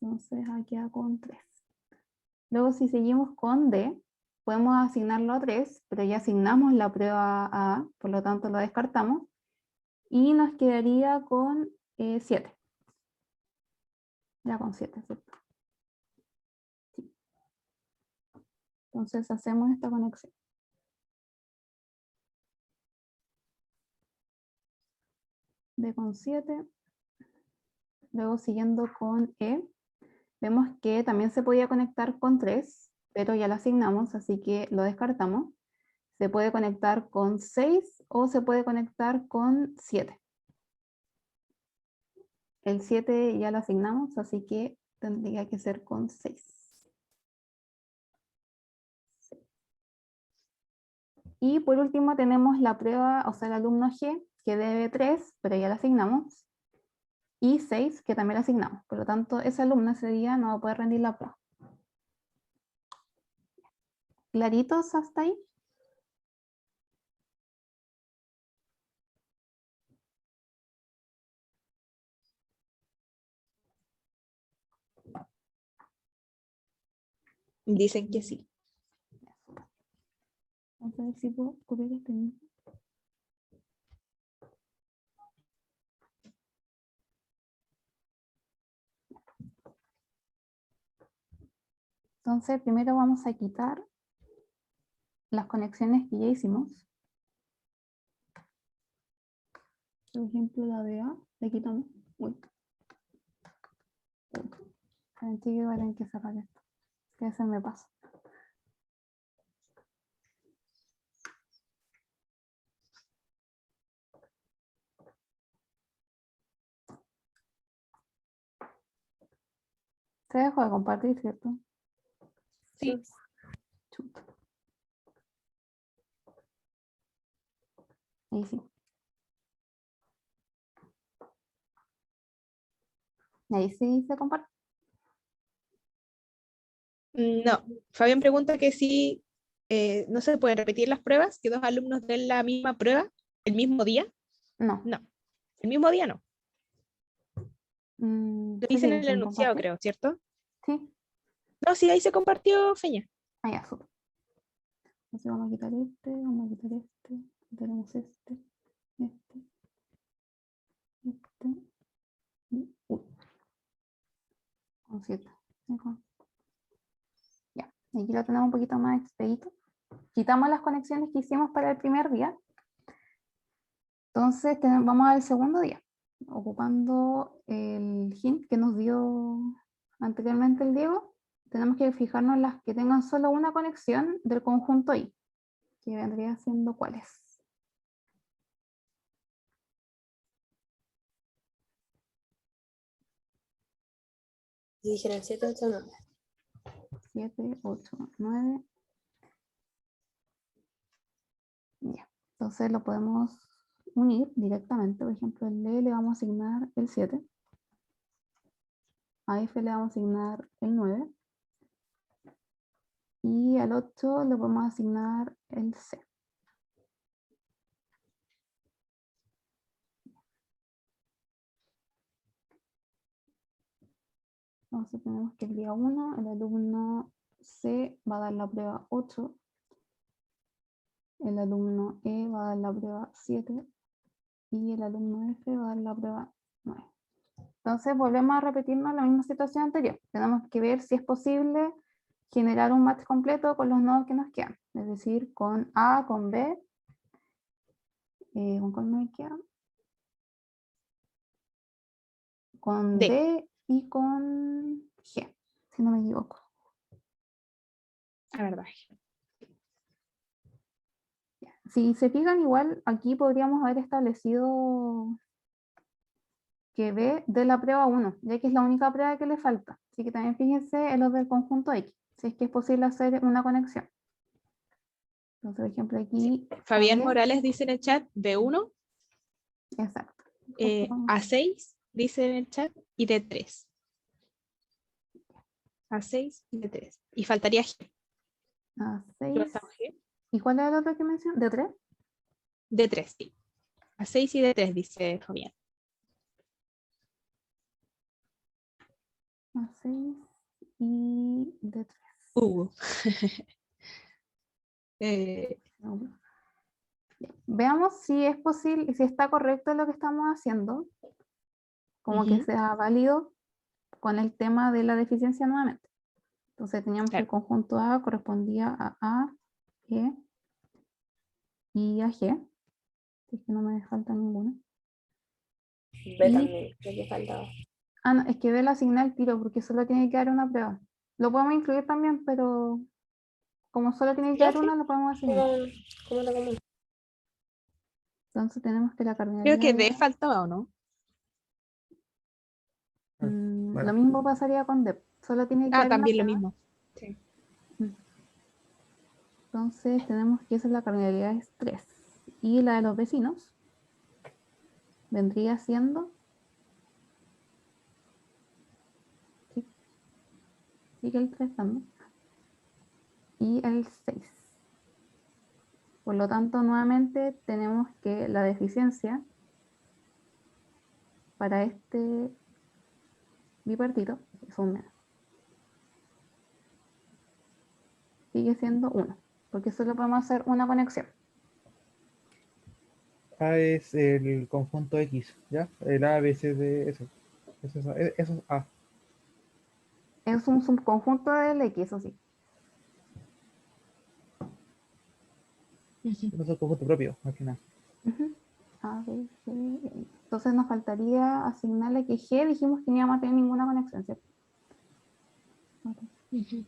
Entonces, aquí queda con 3. Luego, si seguimos con D, podemos asignarlo a 3, pero ya asignamos la prueba a A, por lo tanto lo descartamos. Y nos quedaría con 7. Ya con 7, ¿cierto? Sí. Entonces hacemos esta conexión. D con 7. Luego siguiendo con E, vemos que también se podía conectar con 3, pero ya lo asignamos, así que lo descartamos. Se puede conectar con 6 o se puede conectar con 7. El 7 ya lo asignamos, así que tendría que ser con 6. Y por último tenemos la prueba, o sea, el alumno G, que debe 3, pero ya lo asignamos. Y 6, que también lo asignamos. Por lo tanto, ese alumno ese día no va a poder rendir la prueba. ¿Claritos hasta ahí? Dicen que sí. Vamos a ver si puedo copiar este mismo. Entonces, primero vamos a quitar las conexiones que ya hicimos. Por ejemplo, la de A, le quitamos. Uy. Saben que voy a tener que cerrar esto, que se me pasa. Se dejó de compartir, ¿cierto? Sí. Chuta. Ahí sí. Ahí sí se comparte. No. Fabián pregunta que si no se pueden repetir las pruebas, que dos alumnos den la misma prueba el mismo día. No. No. El mismo día no. Lo ¿Se dicen sigue en el sin enunciado, compartir? creo, ¿cierto? Sí. No, sí, ahí se compartió, Feña. Ah, ya, súper. Entonces vamos a quitar este, vamos a quitar este, quitaremos este, este, y uy, con 7. Ya, aquí lo tenemos un poquito más expedito. Quitamos las conexiones que hicimos para el primer día. Entonces vamos al segundo día, ocupando el hint que nos dio anteriormente el Diego. Tenemos que fijarnos en las que tengan solo una conexión del conjunto I, que vendría siendo cuáles. Y dijeron 7, 8, 9. 7, 8, 9. Ya. Entonces lo podemos unir directamente. Por ejemplo, al D le vamos a asignar el 7. A F le vamos a asignar el 9. Y al 8 le podemos asignar el C. Entonces tenemos que el día 1 el alumno C va a dar la prueba 8, el alumno E va a dar la prueba 7 y el alumno F va a dar la prueba 9. Entonces volvemos a repetirnos la misma situación anterior. Tenemos que ver si es posible generar un match completo con los nodos que nos quedan, es decir, con A, con B, ¿con cuál me queda? Con D. D y con G, si no me equivoco. La verdad. Si se fijan, igual aquí podríamos haber establecido que B de la prueba 1, ya que es la única prueba que le falta. Así que también fíjense en los del conjunto X, si es que es posible hacer una conexión. Entonces, por ejemplo, aquí... Fabián A10, Morales dice en el chat B1, exacto. A6 dice en el chat y D3. A6 y D3. Y faltaría G. ¿Dónde A6. está G? ¿Y cuál era el otro que mencioné? ¿De 3? D3, sí. A6 y D3 dice Fabián. A6 y D3. Eh, Veamos si es posible, si está correcto lo que estamos haciendo, como que Ujú. sea válido con el tema de la deficiencia nuevamente. Entonces teníamos que el Claro. conjunto A correspondía a G y a G, si es que no me falta ninguno. B Y- también, lo que faltaba. Ah, no, es que B lo asigna al tiro porque solo tiene que dar una prueba. Lo podemos incluir también, pero como solo tiene que Ya, dar sí, una, lo podemos asignar. como lo común. Entonces tenemos que la Creo que cardinalidad D faltaba, ¿o no? lo Bueno, mismo pasaría con DEP, solo tiene que Ah, dar una también lo prueba. mismo. Sí. Entonces tenemos que esa es la cardinalidad es 3. Y la de los vecinos vendría siendo... Sí, sigue el 3 dando. Y el 6. Por lo tanto, nuevamente tenemos que la deficiencia para este bipartito es un menos. Sigue siendo 1, porque solo podemos hacer una conexión. A es el conjunto X, ¿ya? El A, B, C, D, eso. Eso es A. Es un subconjunto del X, eso sí. Eso es el conjunto propio, al final. A, B, C, y entonces nos faltaría asignarle que G dijimos que no íbamos a tener ninguna conexión, ¿cierto? Ujú.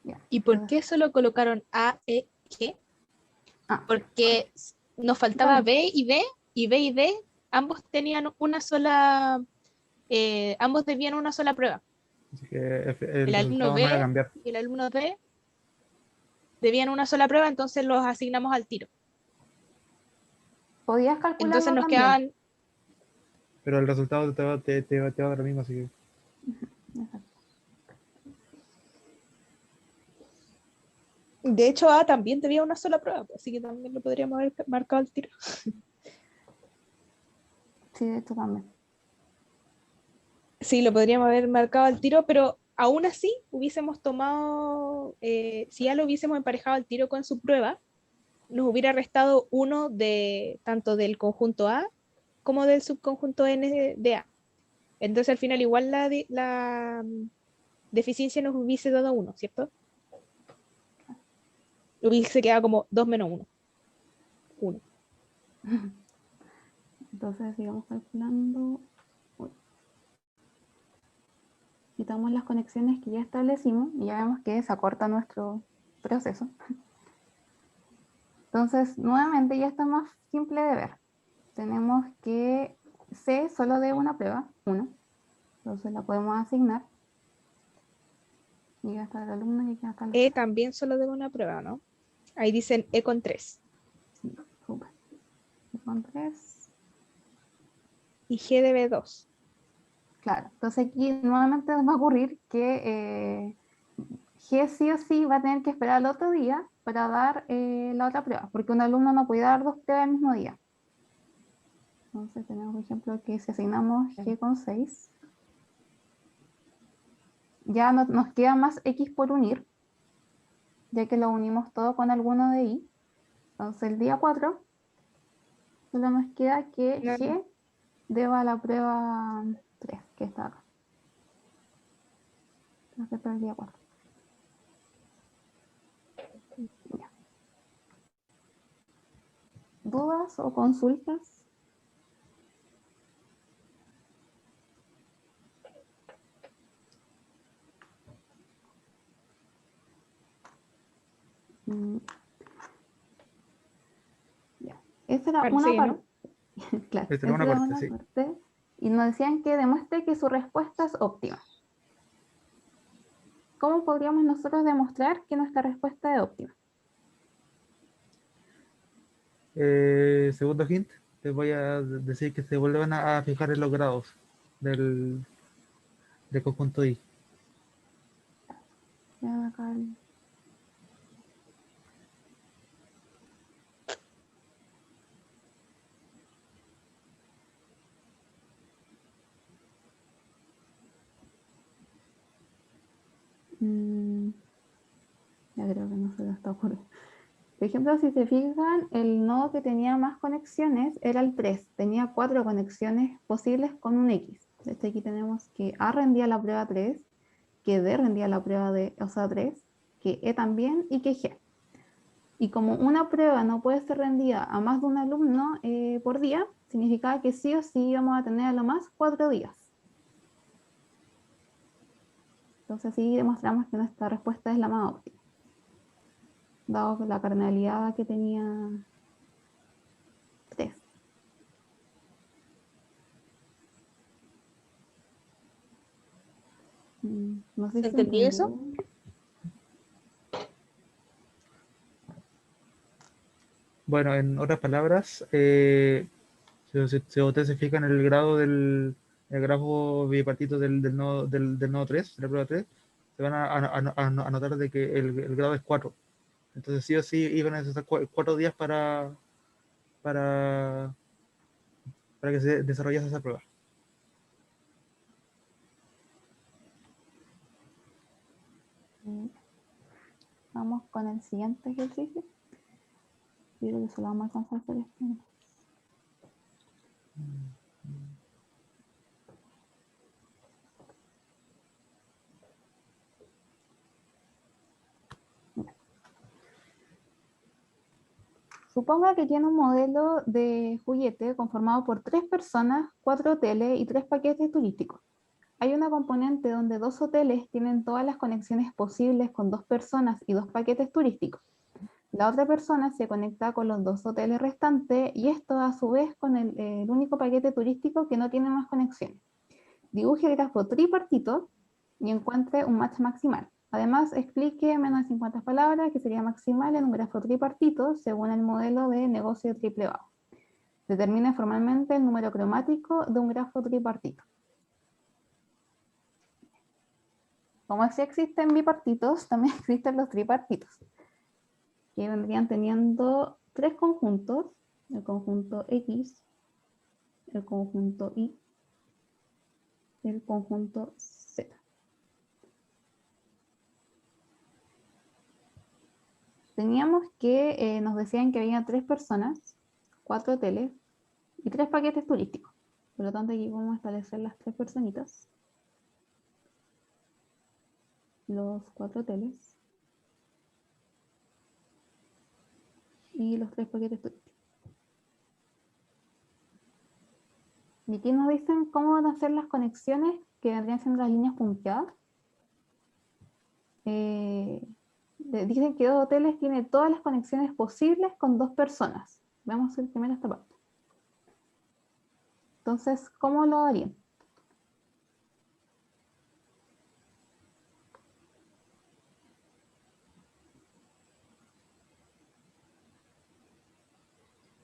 Ya, ¿Y por entonces- qué solo colocaron A, E, G? Porque nos faltaba también. B y D, y B y D, ambos tenían una sola, ambos debían una sola prueba. Así que el El alumno resultado no va a B cambiar. y el alumno D debían una sola prueba, entonces los asignamos al tiro. Podías Entonces calcularlo nos también. quedaban, Pero el resultado te va a dar lo mismo, así que Exacto. de hecho A también debía una sola prueba, así que también lo podríamos haber marcado al tiro. Sí, de hecho también. Sí, lo podríamos haber marcado al tiro, pero aún así hubiésemos tomado, si ya lo hubiésemos emparejado al tiro con su prueba, nos hubiera restado uno de tanto del conjunto A como del subconjunto N de A. Entonces al final igual la deficiencia nos hubiese dado uno, ¿cierto? Hubiese quedado como 2 menos 1. 1. Entonces sigamos calculando. Uy. Quitamos las conexiones que ya establecimos y ya vemos que se acorta nuestro proceso. Entonces, nuevamente ya está más simple de ver. Tenemos que C solo de una prueba, 1. Entonces la podemos asignar. Y ya está el alumno y ya está el... E también solo debe una prueba, ¿no? Ahí dicen E con 3. Sí, súper. Y con 3. Y G debe 2. Claro, entonces aquí nuevamente nos va a ocurrir que G sí o sí va a tener que esperar el otro día para dar la otra prueba, porque un alumno no puede dar dos pruebas el mismo día. Entonces tenemos, por ejemplo, que si asignamos G con 6, ya no, nos queda más X por unir, ya que lo unimos todo con alguno de Y. Entonces el día 4 solo nos queda que No, G deba la prueba 3, que está acá. Entonces para el día 4. Ya. ¿Dudas o consultas? Ya. Esa era parece una que parte. no. Claro, Esta es esa una era parte, una sí. parte. Y nos decían que demuestre que su respuesta es óptima. ¿Cómo podríamos nosotros demostrar que nuestra respuesta es óptima? Segundo hint, te voy a decir que se vuelvan a fijar en los grados del, del conjunto I. Vean acá ya creo que no se lo está ocurriendo. Por ejemplo, si se fijan, el nodo que tenía más conexiones era el 3. Tenía 4 conexiones posibles con un X. Desde aquí tenemos que A rendía la prueba 3, que D rendía la prueba de, o sea, 3, que E también y que G. Y como una prueba no puede ser rendida a más de un alumno por día, significaba que sí o sí íbamos a tener a lo más 4 días. Entonces así demostramos que nuestra respuesta es la más óptima, dado la carnalidad que tenía 3. No sé ¿Se si se entendió eso? entendió. Bueno, en otras palabras, si ustedes se fijan en el grado el grafo bipartito del nodo 3, de la prueba 3, se van a notar de que el grado es 4. Entonces sí o sí iban a necesitar 4 días para, para que se desarrollase esa prueba. Vamos con el siguiente ejercicio. Yo creo que solo vamos a alcanzar a hacer este. Suponga que tiene un modelo de juguete conformado por 3 personas, 4 hoteles y 3 paquetes turísticos. Hay una componente donde 2 hoteles tienen todas las conexiones posibles con 2 personas y 2 paquetes turísticos. La otra persona se conecta con los 2 hoteles restantes y esto a su vez con el único paquete turístico que no tiene más conexiones. Dibuje el grafo tripartito y encuentre un match maximal. Además, explique en menos de 50 palabras que sería maximal en un grafo tripartito según el modelo de negocio triple bajo. Determine formalmente el número cromático de un grafo tripartito. Como así existen bipartitos, también existen los tripartitos, que vendrían teniendo 3 conjuntos: el conjunto X, el conjunto Y, el conjunto Z. Teníamos que nos decían que había 3 personas, 4 hoteles y 3 paquetes turísticos. Por lo tanto, aquí vamos a establecer las 3 personitas, los 4 hoteles y los 3 paquetes turísticos. Y aquí nos dicen cómo van a hacer las conexiones que vendrían siendo las líneas punteadas. Dicen que 2 hoteles tienen todas las conexiones posibles con 2 personas. Vamos a ver primero esta parte. Entonces, ¿cómo lo harían?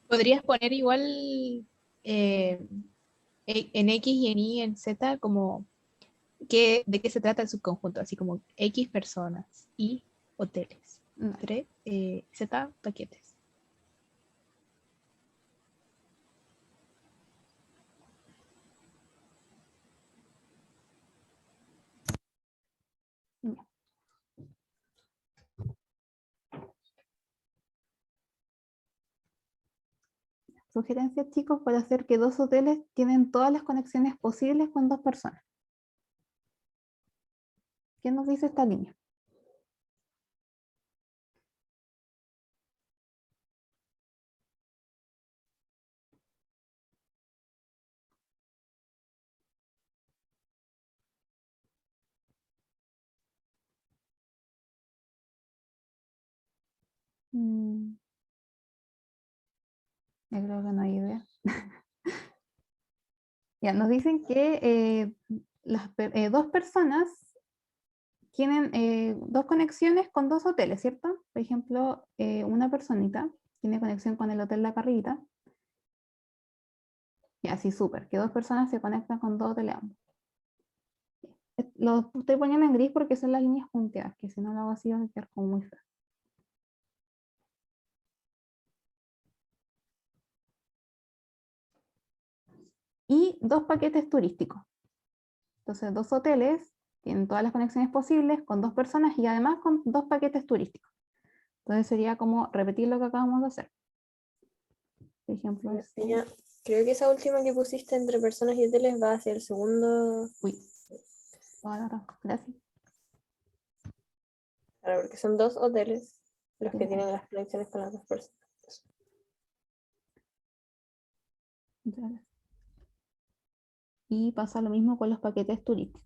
Podrías poner igual eh, en X y en Y, en Z, como de qué se trata el subconjunto, así como X personas, Y hoteles, Vale. Z paquetes. sugerencias, chicos, para hacer que dos hoteles tienen todas las conexiones posibles con dos personas. ¿Qué nos dice esta línea? Yo creo que no hay idea. Ya, nos dicen que dos personas tienen dos conexiones con dos hoteles, ¿cierto? Por ejemplo, una personita tiene conexión con el hotel La Carrita. Y así súper, que dos personas se conectan con dos hoteles ambos. Lo estoy poniendo en gris porque son las líneas punteadas, que si no lo hago así va a quedar como muy feo. Y dos paquetes turísticos. Entonces, dos hoteles tienen todas las conexiones posibles con dos personas y además con dos paquetes turísticos. Entonces sería como repetir lo que acabamos de hacer. Por ejemplo, Creo que esa última que pusiste entre personas y hoteles va hacia el segundo. Uy. Gracias. Claro, porque son dos hoteles los que Sí. tienen las conexiones con las dos personas. Y pasa lo mismo con los paquetes turísticos.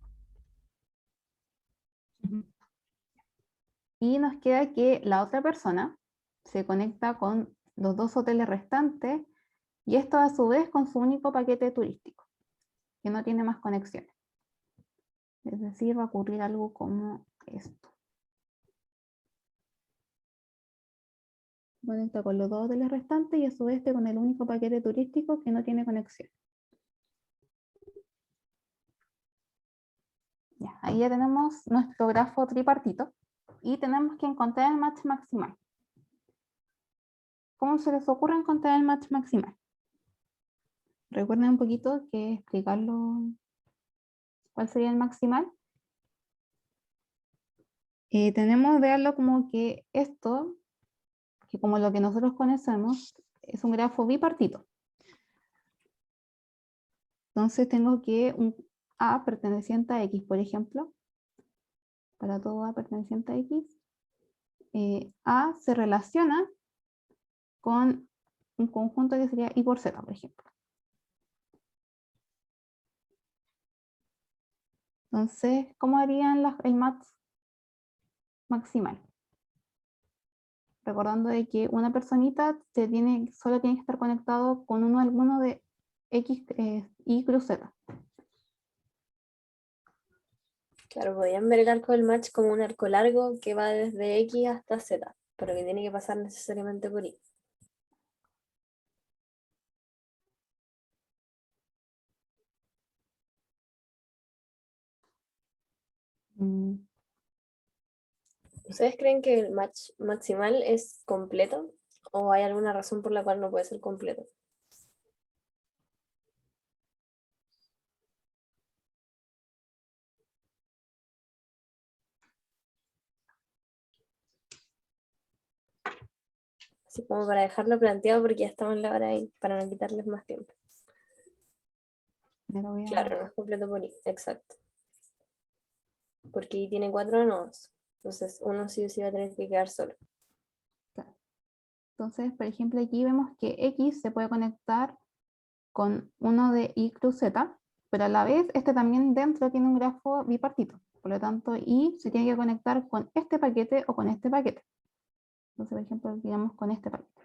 Y nos queda que la otra persona se conecta con los dos hoteles restantes y esto a su vez con su único paquete turístico, que no tiene más conexiones. Es decir, va a ocurrir algo como esto. Conecta con los dos hoteles restantes y a su vez con el único paquete turístico que no tiene conexión. Ya, ahí ya tenemos nuestro grafo tripartito y tenemos que encontrar el match maximal. ¿Cómo se les ocurre encontrar el match maximal? Recuerden un poquito que explicarlo cuál sería el maximal. Tenemos verlo como que esto, que como lo que nosotros conocemos, es un grafo bipartito. Entonces tengo que un A perteneciente a X, por ejemplo, para todo A perteneciente a X, A se relaciona con un conjunto que sería Y por Z, por ejemplo. Entonces, ¿cómo harían el match maximal? Recordando de que una personita solo tiene que estar conectado con alguno de X, Y cruz Z. Claro, podían ver el arco del match como un arco largo que va desde X hasta Z, pero que tiene que pasar necesariamente por Y. ¿Ustedes creen que el match maximal es completo? ¿O hay alguna razón por la cual no puede ser completo? Así como para dejarlo planteado porque ya estamos en la hora y para no quitarles más tiempo. Claro, no es completo por Y, exacto. Porque Y tiene 4 nodos. Entonces uno sí o sí va a tener que quedar solo. Entonces, por ejemplo, aquí vemos que X se puede conectar con uno de Y cruz Z, pero a la vez este también dentro tiene un grafo bipartito. Por lo tanto, Y se tiene que conectar con este paquete o con este paquete. Entonces, por ejemplo, digamos con este paquete.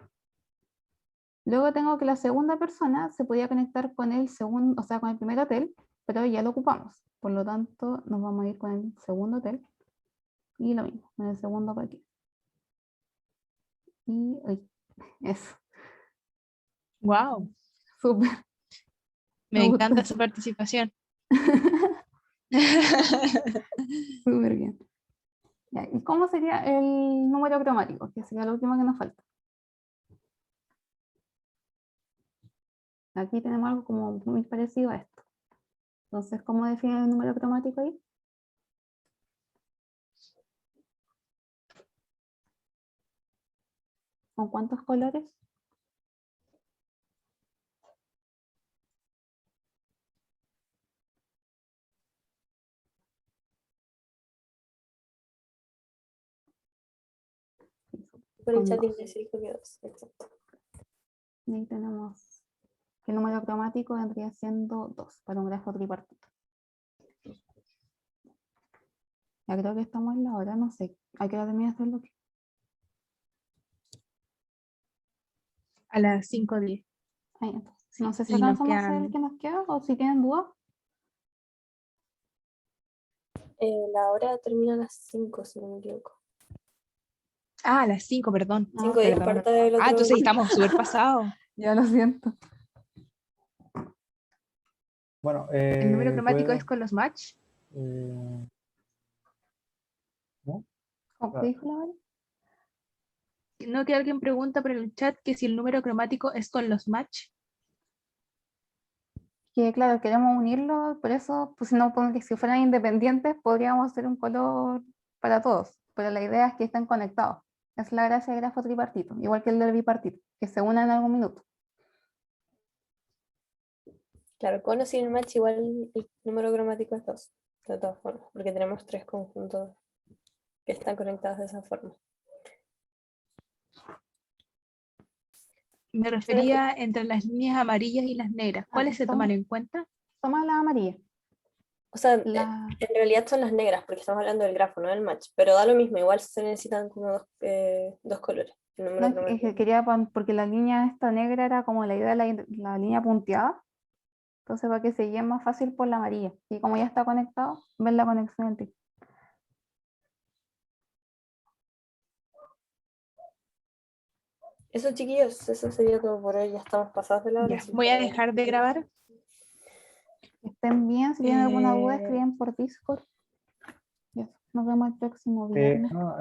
Luego tengo que la segunda persona se podía conectar con el segundo, o sea, con el primer hotel, pero ya lo ocupamos. Por lo tanto, nos vamos a ir con el segundo hotel. Y lo mismo, con el segundo paquete. Y eso. Wow, Súper. me Me encanta gusta. su participación. Súper bien. Ya, ¿y cómo sería el número cromático? Que sería lo último que nos falta. Aquí tenemos algo como muy parecido a esto. Entonces, ¿cómo define el número cromático ahí? ¿Con cuántos colores? Por el Con chat dos. Ignacio dijo que 2, exacto. Y ahí tenemos que el número cromático vendría siendo 2 para un grafo tripartito. Ya creo que estamos en la hora, no sé. ¿A qué hora termina este bloque? A las 5:10. Ahí, entonces. No sé si Y nos alcanzamos a hacer el quedan que nos queda o si tienen dudas. La hora termina a las 5, si no me equivoco. a las 5, perdón. Ah, 5 y perdón. cuarto del otro. Entonces estamos súper pasados. Ya lo siento. Bueno, El número cromático puedo, es con los match. ¿no? ¿Cómo Ah, te dijo la Vale? No, que alguien pregunta por el chat que si el número cromático es con los match. Que claro, queremos unirlo, por eso, pues si no, porque si fueran independientes, podríamos hacer un color para todos, pero la idea es que estén conectados. Esa es la gracia del grafo tripartito, igual que el del bipartito, que se unan en algún minuto. Claro, con o sin match igual el número cromático es 2, de todas formas, porque tenemos 3 conjuntos que están conectados de esa forma. Me refería entre las líneas amarillas y las negras. ¿Cuáles se toman en cuenta? Toma la amarilla. O sea, La, en realidad son las negras, porque estamos hablando del grafo, no del match, pero da lo mismo, igual se necesitan como dos colores. El número no, es cromático. que quería, porque la línea esta negra era como la idea de la línea punteada, entonces para que se guíe más fácil por la amarilla. Y como ya está conectado, ven la conexión entre. Eso, chiquillos, eso sería todo por hoy. Ya estamos pasados de la hora. Ya, así voy a que- dejar de grabar. Que estén bien, si tienen alguna duda, Eh, escriben por Discord. Ya, nos vemos el próximo viernes. no,